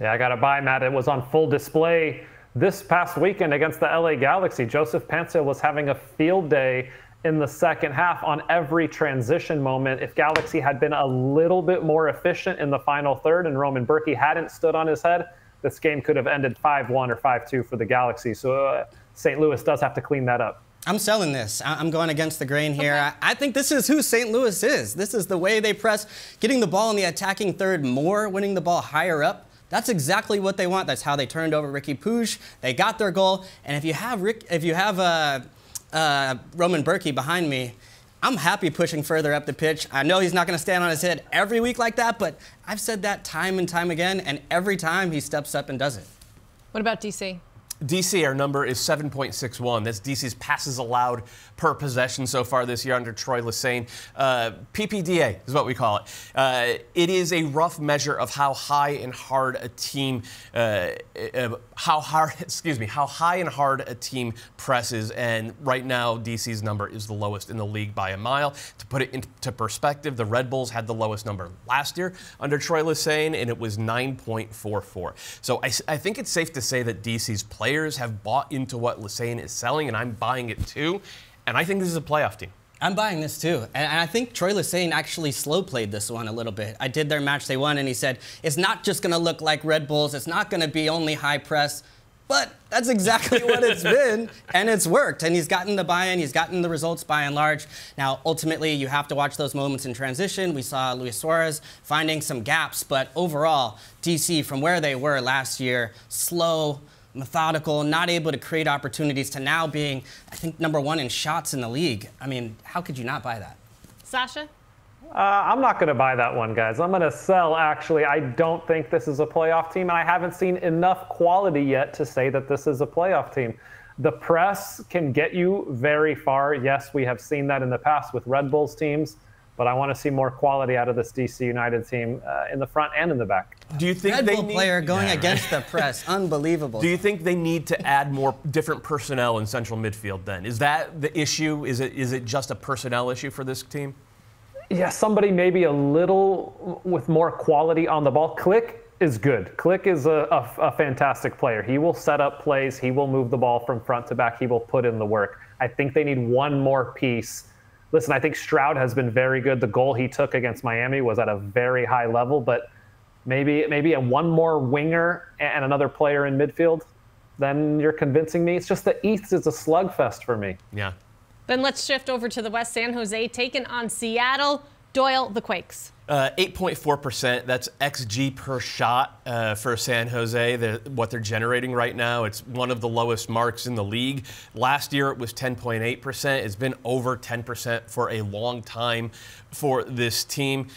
Yeah, I got to buy, Matt. It was on full display this past weekend against the LA Galaxy. Joseph Pansel was having a field day in the second half on every transition moment. If Galaxy had been a little bit more efficient in the final third and Roman Berkey hadn't stood on his head, this game could have ended 5-1 or 5-2 for the Galaxy. So St. Louis does have to clean that up. I'm selling this. I'm going against the grain here. Okay. I think this is who St. Louis is. This is the way they press, getting the ball in the attacking third more, winning the ball higher up. That's exactly what they want. That's how they turned over Ricky Puig. They got their goal. And if you have Roman Berkey behind me, I'm happy pushing further up the pitch. I know he's not going to stand on his head every week like that, but I've said that time and time again, and every time he steps up and does it. What about DC? DC, our number is 7.61. That's DC's passes allowed per possession so far this year under Troy Lesesne. PPDA is what we call it. It is a rough measure of how high and hard a team, how high and hard a team presses. And right now, DC's number is the lowest in the league by a mile. To put it into perspective, the Red Bulls had the lowest number last year under Troy Lesesne, and it was 9.44. So I think it's safe to say that DC's players have bought into what Lesesne is selling, and I'm buying it too. And I think this is a playoff team. I'm buying this too. And I think Troy Lesesne actually slow played this one a little bit. I did their match day one, and he said, it's not just going to look like Red Bulls. It's not going to be only high press. But that's exactly what it's been, and it's worked. And he's gotten the buy-in. He's gotten the results by and large. Now, ultimately, you have to watch those moments in transition. We saw Luis Suarez finding some gaps. But overall, DC, from where they were last year, slow, methodical, not able to create opportunities, to now being, I think, #1 in shots in the league. I mean, how could you not buy that? Sasha? I'm not going to buy that one, guys. I'm going to sell, actually. I don't think this is a playoff team, and I haven't seen enough quality yet to say that this is a playoff team. The press can get you very far. Yes, we have seen that in the past with Red Bulls teams, but I want to see more quality out of this DC United team in the front and in the back. Do you think Red they Bull need, player going against the press? Unbelievable. Do you think they need to add more different personnel in central midfield then? Is that the issue? Is it just a personnel issue for this team? Yeah, somebody maybe a little with more quality on the ball. Click is good. Click is a fantastic player. He will set up plays. He will move the ball from front to back. He will put in the work. I think they need one more piece. Listen, I think Stroud has been very good. The goal he took against Miami was at a very high level, but maybe a one more winger and another player in midfield, then you're convincing me. It's just the East is a slugfest for me. Yeah. Then let's shift over to the West. San Jose taking on Seattle. Doyle, the Quakes. 8.4%. That's XG per shot for San Jose. What they're generating right now, it's one of the lowest marks in the league. Last year, it was 10.8%. It's been over 10% for a long time for this team.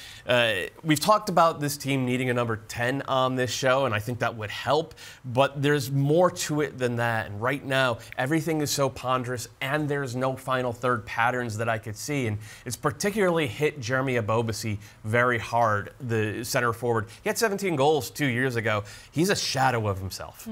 We've talked about this team needing a number 10 on this show, and I think that would help. But there's more to it than that. And right now, everything is so ponderous, and there's no final third patterns that I could see. And it's particularly hit Jeremy Ebobisse very hard, the center forward. He had 17 goals 2 years ago. He's a shadow of himself.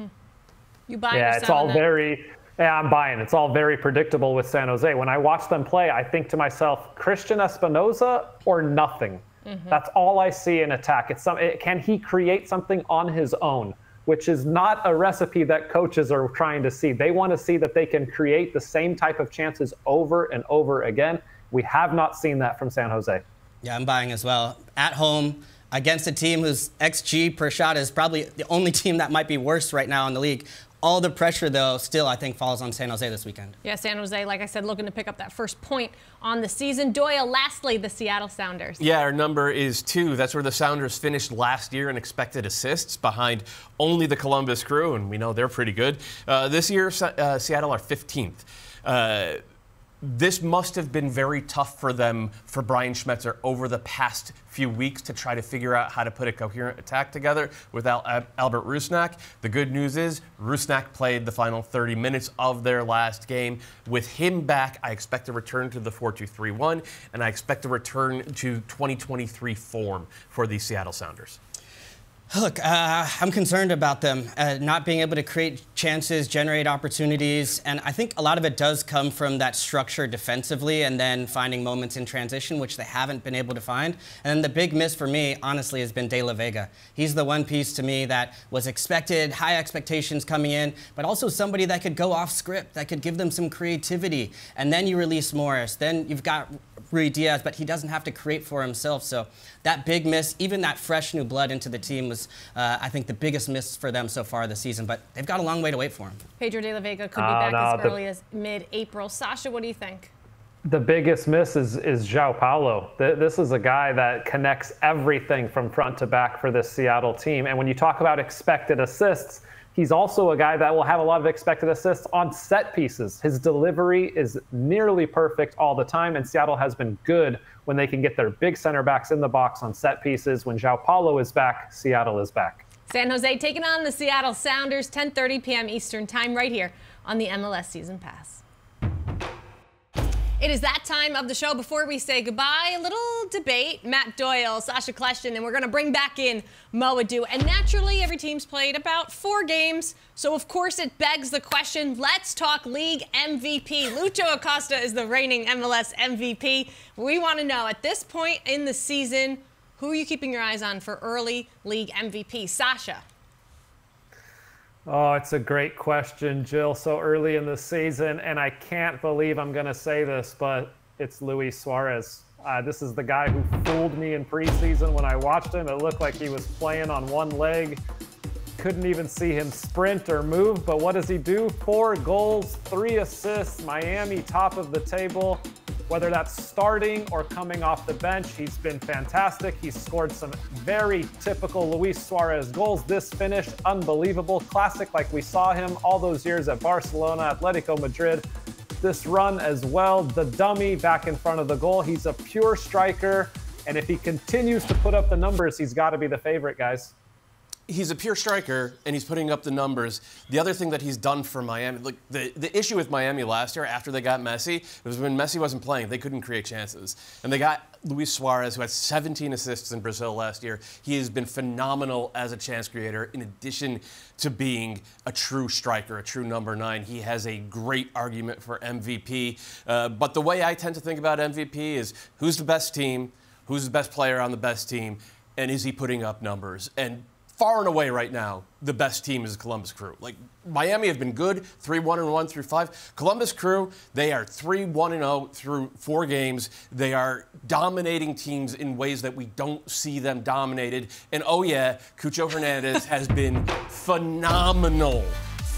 You buying? Yeah, it's all very. Yeah, I'm buying. It's all very predictable with San Jose. When I watch them play, I think to myself, Christian Espinoza or nothing. That's all I see in attack. Can he create something on his own, which is not a recipe that coaches are trying to see. They want to see that they can create the same type of chances over and over again. We have not seen that from San Jose. Yeah, I'm buying as well. At home, against a team whose XG per shot is probably the only team that might be worse right now in the league. All the pressure, though, still, I think, falls on San Jose this weekend. Yeah, San Jose, like I said, looking to pick up that first point on the season. Doyle, lastly, the Seattle Sounders. Yeah, our number is 2. That's where the Sounders finished last year in expected assists, behind only the Columbus Crew, and we know they're pretty good. This year, Seattle are 15th. This must have been very tough for them, for Brian Schmetzer, over the past few weeks to try to figure out how to put a coherent attack together without Albert Rusnak. The good news is Rusnak played the final 30 minutes of their last game. With him back, I expect a return to the 4-2-3-1, and I expect a return to 2023 form for the Seattle Sounders. Look, I'm concerned about them not being able to create chances, generate opportunities, and I think a lot of it does come from that structure defensively and then finding moments in transition, which they haven't been able to find. And the big miss for me, honestly, has been De La Vega. He's the one piece to me that was expected, high expectations coming in, but also somebody that could go off script, that could give them some creativity. And then you release Morris. Then you've got Rui Diaz, but he doesn't have to create for himself. So that big miss, even that fresh new blood into the team was, I think, the biggest miss for them so far this season. But they've got a long way to wait for him. Pedro De La Vega could be back as early as mid-April. Sasha, what do you think? The biggest miss is João Paulo. This is a guy that connects everything from front to back for this Seattle team. And when you talk about expected assists, he's also a guy that will have a lot of expected assists on set pieces. His delivery is nearly perfect all the time, and Seattle has been good when they can get their big center backs in the box on set pieces. When João Paulo is back, Seattle is back. San Jose taking on the Seattle Sounders, 10:30 p.m. Eastern Time, right here on the MLS Season Pass. It is that time of the show. Before we say goodbye, a little debate. Matt Doyle, Sasha Kleshtin, and we're going to bring back in Mo Adu. And naturally, every team's played about 4 games. So, of course, it begs the question, let's talk league MVP. Lucho Acosta is the reigning MLS MVP. We want to know, at this point in the season, who are you keeping your eyes on for early league MVP? Sasha. Oh, it's a great question, Jill, so early in the season, and I can't believe I'm going to say this, but it's Luis Suarez. This is the guy who fooled me in preseason when I watched him. It looked like he was playing on one leg. Couldn't even see him sprint or move, but what does he do? 4 goals, 3 assists, Miami top of the table. Whether that's starting or coming off the bench, he's been fantastic. He's scored some very typical Luis Suarez goals. This finish, unbelievable. Classic like we saw him all those years at Barcelona, Atletico Madrid. This run as well, the dummy back in front of the goal. He's a pure striker, and if he continues to put up the numbers, he's got to be the favorite, guys. He's a pure striker, and he's putting up the numbers. The other thing that he's done for Miami, like the issue with Miami last year after they got Messi, was when Messi wasn't playing, they couldn't create chances. And they got Luis Suarez, who had 17 assists in Brazil last year. He has been phenomenal as a chance creator, in addition to being a true striker, a true number 9. He has a great argument for MVP. But the way I tend to think about MVP is who's the best team, who's the best player on the best team, and is he putting up numbers? And far and away right now, the best team is Columbus Crew. Like, Miami have been good, 3-1-1 through 5. Columbus Crew, they are 3-1-0 through 4 games. They are dominating teams in ways that we don't see them dominated. And oh yeah, Cucho Hernandez has been phenomenal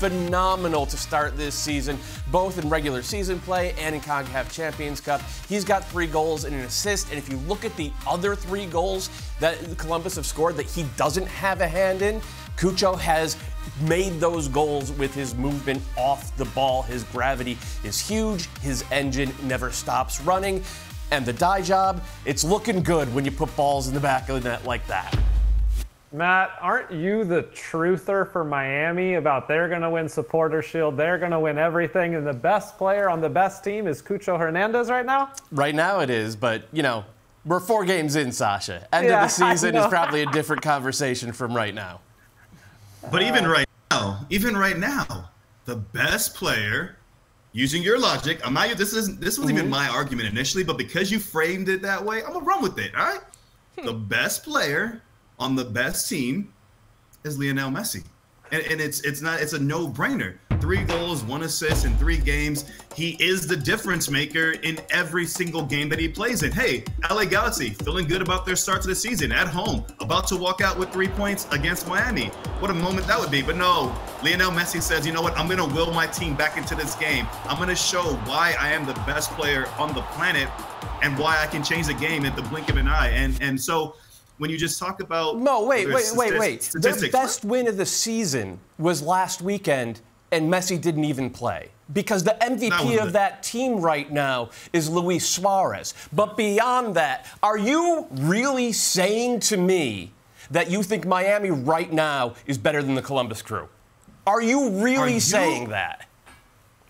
to start this season, both in regular season play and in CONCACAF Champions Cup. He's got 3 goals and an assist, and if you look at the other 3 goals that Columbus have scored that he doesn't have a hand in, Cucho has made those goals with his movement off the ball. His gravity is huge. His engine never stops running. And the dye job, it's looking good when you put balls in the back of the net like that. Matt, aren't you the truther for Miami about they're going to win Supporter Shield, they're going to win everything, and the best player on the best team is Cucho Hernandez right now? Right now it is, but, you know, we're 4 games in, Sasha. End of the season is probably a different conversation from right now. But even right now, the best player, using your logic, this wasn't even my argument initially, but because you framed it that way, I'm going to run with it, all right? The best player on the best team is Lionel Messi. And it's a no-brainer. 3 goals, 1 assist in 3 games. He is the difference maker in every single game that he plays in. Hey, LA Galaxy, feeling good about their start to the season at home, about to walk out with 3 points against Miami. What a moment that would be. But no, Lionel Messi says, you know what, I'm going to will my team back into this game. I'm going to show why I am the best player on the planet and why I can change the game at the blink of an eye. And so when you just talk about... No, wait. Their best win of the season was last weekend, and Messi didn't even play. Because the MVP of that team right now is Luis Suarez. But beyond that, are you really saying to me that you think Miami right now is better than the Columbus Crew? Are you really saying that?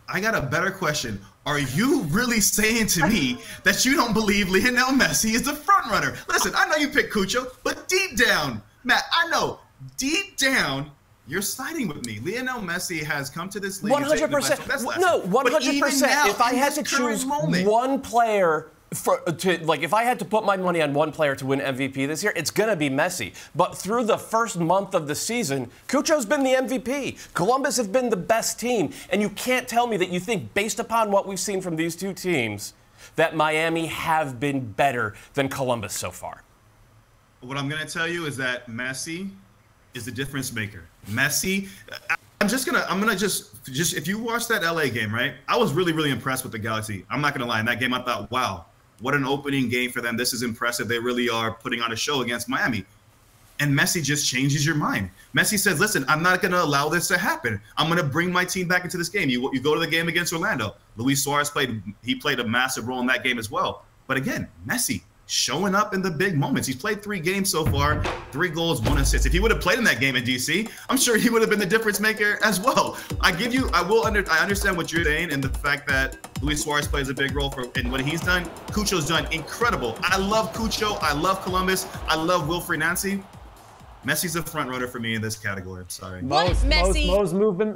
I got a better question. Are you really saying to me that you don't believe Lionel Messi is the front runner? Listen, I know you picked Cucho, but deep down, Matt, I know deep down you're siding with me. Lionel Messi has come to this league. 100%. No, 100%. If I had to choose one player if I had to put my money on one player to win MVP this year, it's going to be Messi. But through the first month of the season, Cucho's been the MVP. Columbus have been the best team. And you can't tell me that you think, based upon what we've seen from these 2 teams, that Miami have been better than Columbus so far. What I'm going to tell you is that Messi is the difference maker. Messi, if you watch that LA game, right? I was really, really impressed with the Galaxy. I'm not going to lie. In that game, I thought, wow, what an opening game for them. This is impressive. They really are putting on a show against Miami. And Messi just changes your mind. Messi says, listen, I'm not going to allow this to happen. I'm going to bring my team back into this game. You go to the game against Orlando. Luis Suarez played a massive role in that game as well. But again, Messi, showing up in the big moments. He's played 3 games so far, 3 goals, 1 assist. If he would have played in that game in DC, I'm sure he would have been the difference maker as well. I understand what you're saying, and the fact that Luis Suarez plays a big role in what he's done. Cucho's done incredible. I love Cucho. I love Columbus. I love Wilfried Nancy. Messi's a front runner for me in this category. I'm sorry. Mo's moving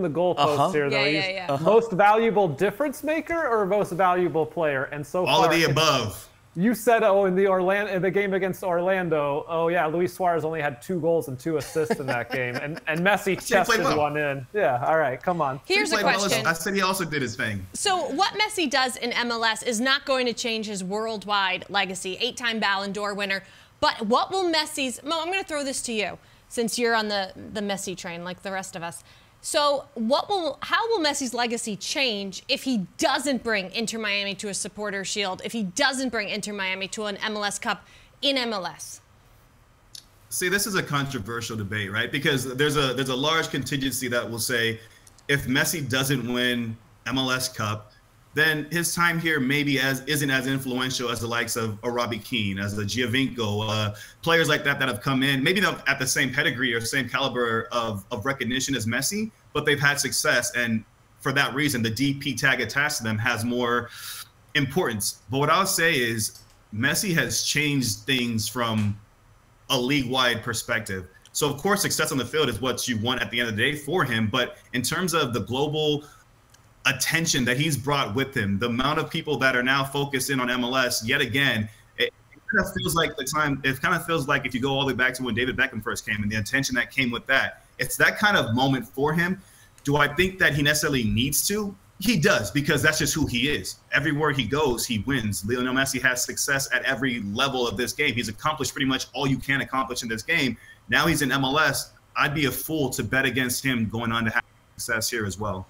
the goalposts here, though. Yeah. Most valuable difference maker or most valuable player? And so all far, of the above. You said, in the game against Orlando, Luis Suarez only had 2 goals and 2 assists in that game, and Messi chested one in. Yeah, all right, come on. Here's a question. I said he also did his thing. So what Messi does in MLS is not going to change his worldwide legacy. 8-time Ballon d'Or winner. But what will Messi's... Mo, I'm going to throw this to you, since you're on the Messi train like the rest of us. So how will Messi's legacy change if he doesn't bring Inter Miami to a supporter shield, if he doesn't bring Inter Miami to an MLS Cup in MLS? See, this is a controversial debate, right? Because there's a large contingency that will say if Messi doesn't win MLS Cup, then his time here maybe isn't as influential as the likes of a Robbie Keane, as a Giovinco, players like that have come in, maybe not at the same pedigree or same caliber of recognition as Messi, but they've had success. And for that reason, the DP tag attached to them has more importance. But what I'll say is Messi has changed things from a league-wide perspective. So, of course, success on the field is what you want at the end of the day for him. But in terms of the global attention that he's brought with him, the amount of people that are now focused in on MLS yet again, it kind of feels like if you go all the way back to when David Beckham first came and the attention that came with that, it's that kind of moment for him. Do I think that he necessarily needs to? He does, because that's just who he is. Everywhere he goes, he wins. Lionel Messi has success at every level of this game. He's accomplished pretty much all you can accomplish in this game. Now he's in MLS. I'd be a fool to bet against him going on to have success here as well.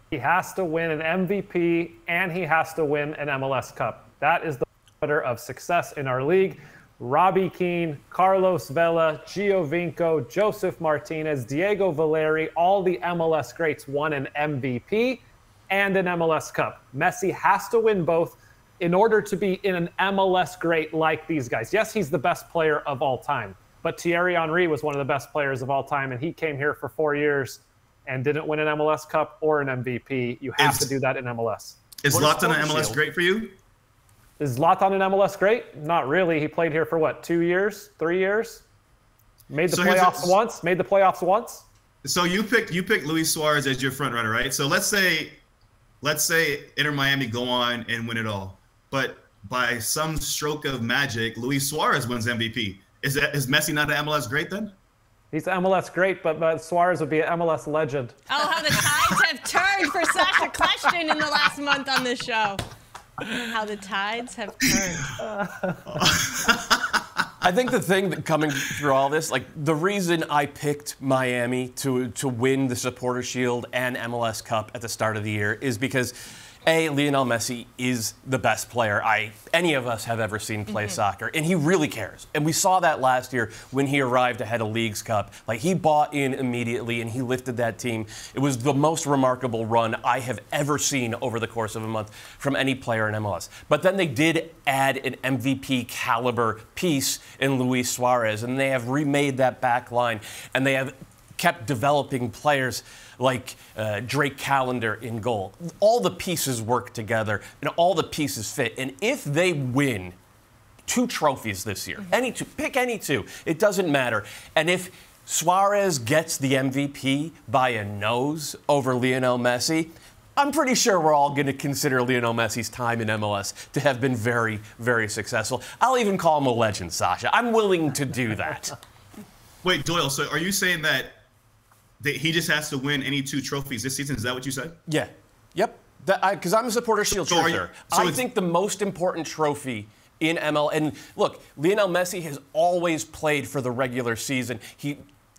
He has to win an MVP, and he has to win an MLS Cup. That is the order of success in our league. Robbie Keane, Carlos Vela, Giovinco, Joseph Martinez, Diego Valeri, all the MLS greats won an MVP and an MLS Cup. Messi has to win both in order to be in an MLS great like these guys. Yes, he's the best player of all time, but Thierry Henry was one of the best players of all time, and he came here for 4 years and didn't win an MLS Cup or an MVP. You have to do that in MLS. Is Zlatan an MLS great for you? Is Zlatan an MLS great? Not really. He played here for what, 2 years, 3 years? Made the playoffs once. So you picked Luis Suarez as your front runner, right? So let's say Inter Miami go on and win it all, but by some stroke of magic, Luis Suarez wins MVP. Is Messi not an MLS great then? He's MLS great, but Suarez would be an MLS legend. Oh, how the tides have turned for Sasha Kleshtin in the last month on this show. How the tides have turned. I think the thing that coming through all this, like the reason I picked Miami to win the Supporter Shield and MLS Cup at the start of the year is because Lionel Messi is the best player any of us have ever seen play soccer, and he really cares. And we saw that last year when he arrived ahead of Leagues Cup. Like, he bought in immediately, and he lifted that team. It was the most remarkable run I have ever seen over the course of a month from any player in MLS. But then they did add an MVP caliber piece in Luis Suarez, and they have remade that back line, and they have kept developing players like Drake Callender in goal. All the pieces work together, and all the pieces fit. And if they win 2 trophies this year, pick any 2, it doesn't matter. And if Suarez gets the MVP by a nose over Lionel Messi, I'm pretty sure we're all going to consider Lionel Messi's time in MLS to have been very, very successful. I'll even call him a legend, Sasha. I'm willing to do that. Wait, Doyle, so are you saying that he just has to win any 2 trophies this season? Is that what you said? Yeah. Yep. Because I'm a Supporter Shield truther. I think the most important trophy in ML, and look, Lionel Messi has always played for the regular season.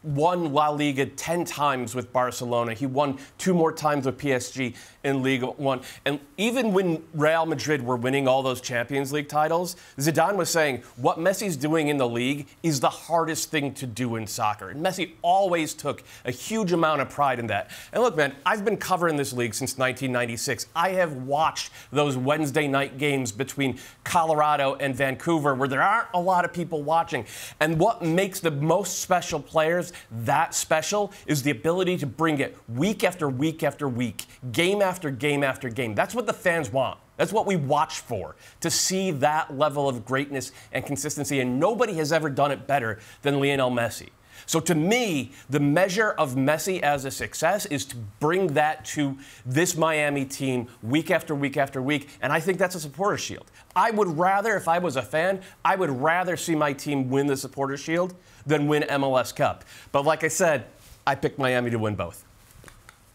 won La Liga 10 times with Barcelona. He won 2 more times with PSG in Liga 1. And even when Real Madrid were winning all those Champions League titles, Zidane was saying what Messi's doing in the league is the hardest thing to do in soccer. And Messi always took a huge amount of pride in that. And look, man, I've been covering this league since 1996. I have watched those Wednesday night games between Colorado and Vancouver where there aren't a lot of people watching. And what makes the most special players that special is the ability to bring it week after week after week, game after game after game. That's what the fans want. That's what we watch for, to see that level of greatness and consistency. And nobody has ever done it better than Lionel Messi. So to me, the measure of Messi as a success is to bring that to this Miami team week after week after week. And I think that's a supporter shield. I would rather, if I was a fan, I would rather see my team win the supporter shield than win MLS Cup. But like I said, I picked Miami to win both.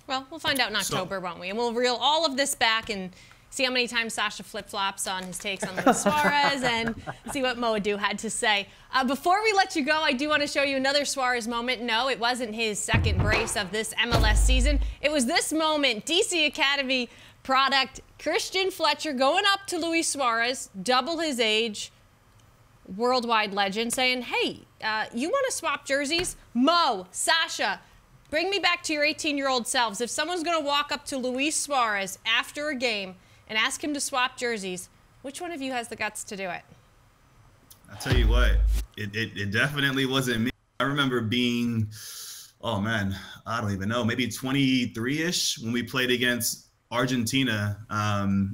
Well, we'll find out in October, won't we? And we'll reel all of this back and see how many times Sasha flip-flops on his takes on Luis Suarez and see what Mo Adu had to say. Before we let you go, I do want to show you another Suarez moment. No, it wasn't his second brace of this MLS season. It was this moment, DC Academy product, Christian Fletcher going up to Luis Suarez, double his age, worldwide legend, saying, hey, you want to swap jerseys? Mo, Sasha, bring me back to your 18-year-old selves. If someone's going to walk up to Luis Suarez after a game and ask him to swap jerseys, which one of you has the guts to do it? I'll tell you what, it definitely wasn't me. I remember being, oh man, I don't even know, maybe 23-ish when we played against Argentina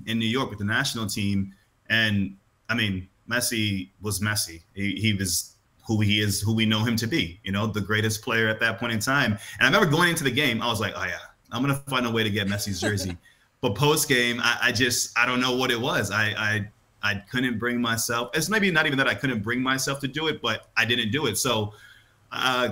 in New York with the national team. And I mean, Messi was Messi. He was who he is, who we know him to be, you know, the greatest player at that point in time. And I remember going into the game, I was like, oh yeah, I'm going to find a way to get Messi's jersey. But post game, I don't know what it was. I couldn't bring myself. It's maybe not even that I couldn't bring myself to do it, but I didn't do it. So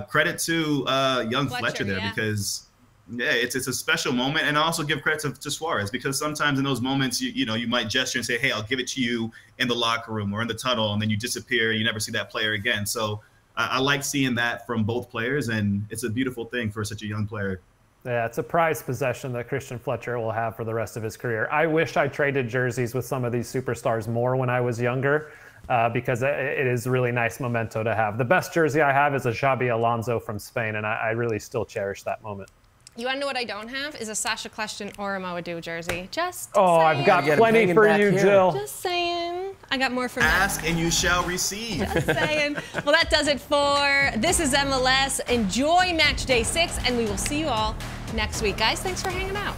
credit to young Fletcher there, because yeah, it's a special moment. And I also give credit to Suarez, because sometimes in those moments, you know, you might gesture and say, hey, I'll give it to you in the locker room or in the tunnel, and then you disappear. You never see that player again. So I like seeing that from both players, and it's a beautiful thing for such a young player. Yeah, it's a prized possession that Christian Fletcher will have for the rest of his career. I wish I traded jerseys with some of these superstars more when I was younger, because it is really nice memento to have. The best jersey I have is a Xabi Alonso from Spain, and I really still cherish that moment. You want to know what I don't have? Is a Sasha Kljestan or a Mo Adu jersey. Just saying. I've got plenty for you, Jill. Just saying. I got more for me. Ask and you shall receive. Just saying. Well, that does it for This is MLS. Enjoy match day 6, and we will see you all next week. Guys, thanks for hanging out.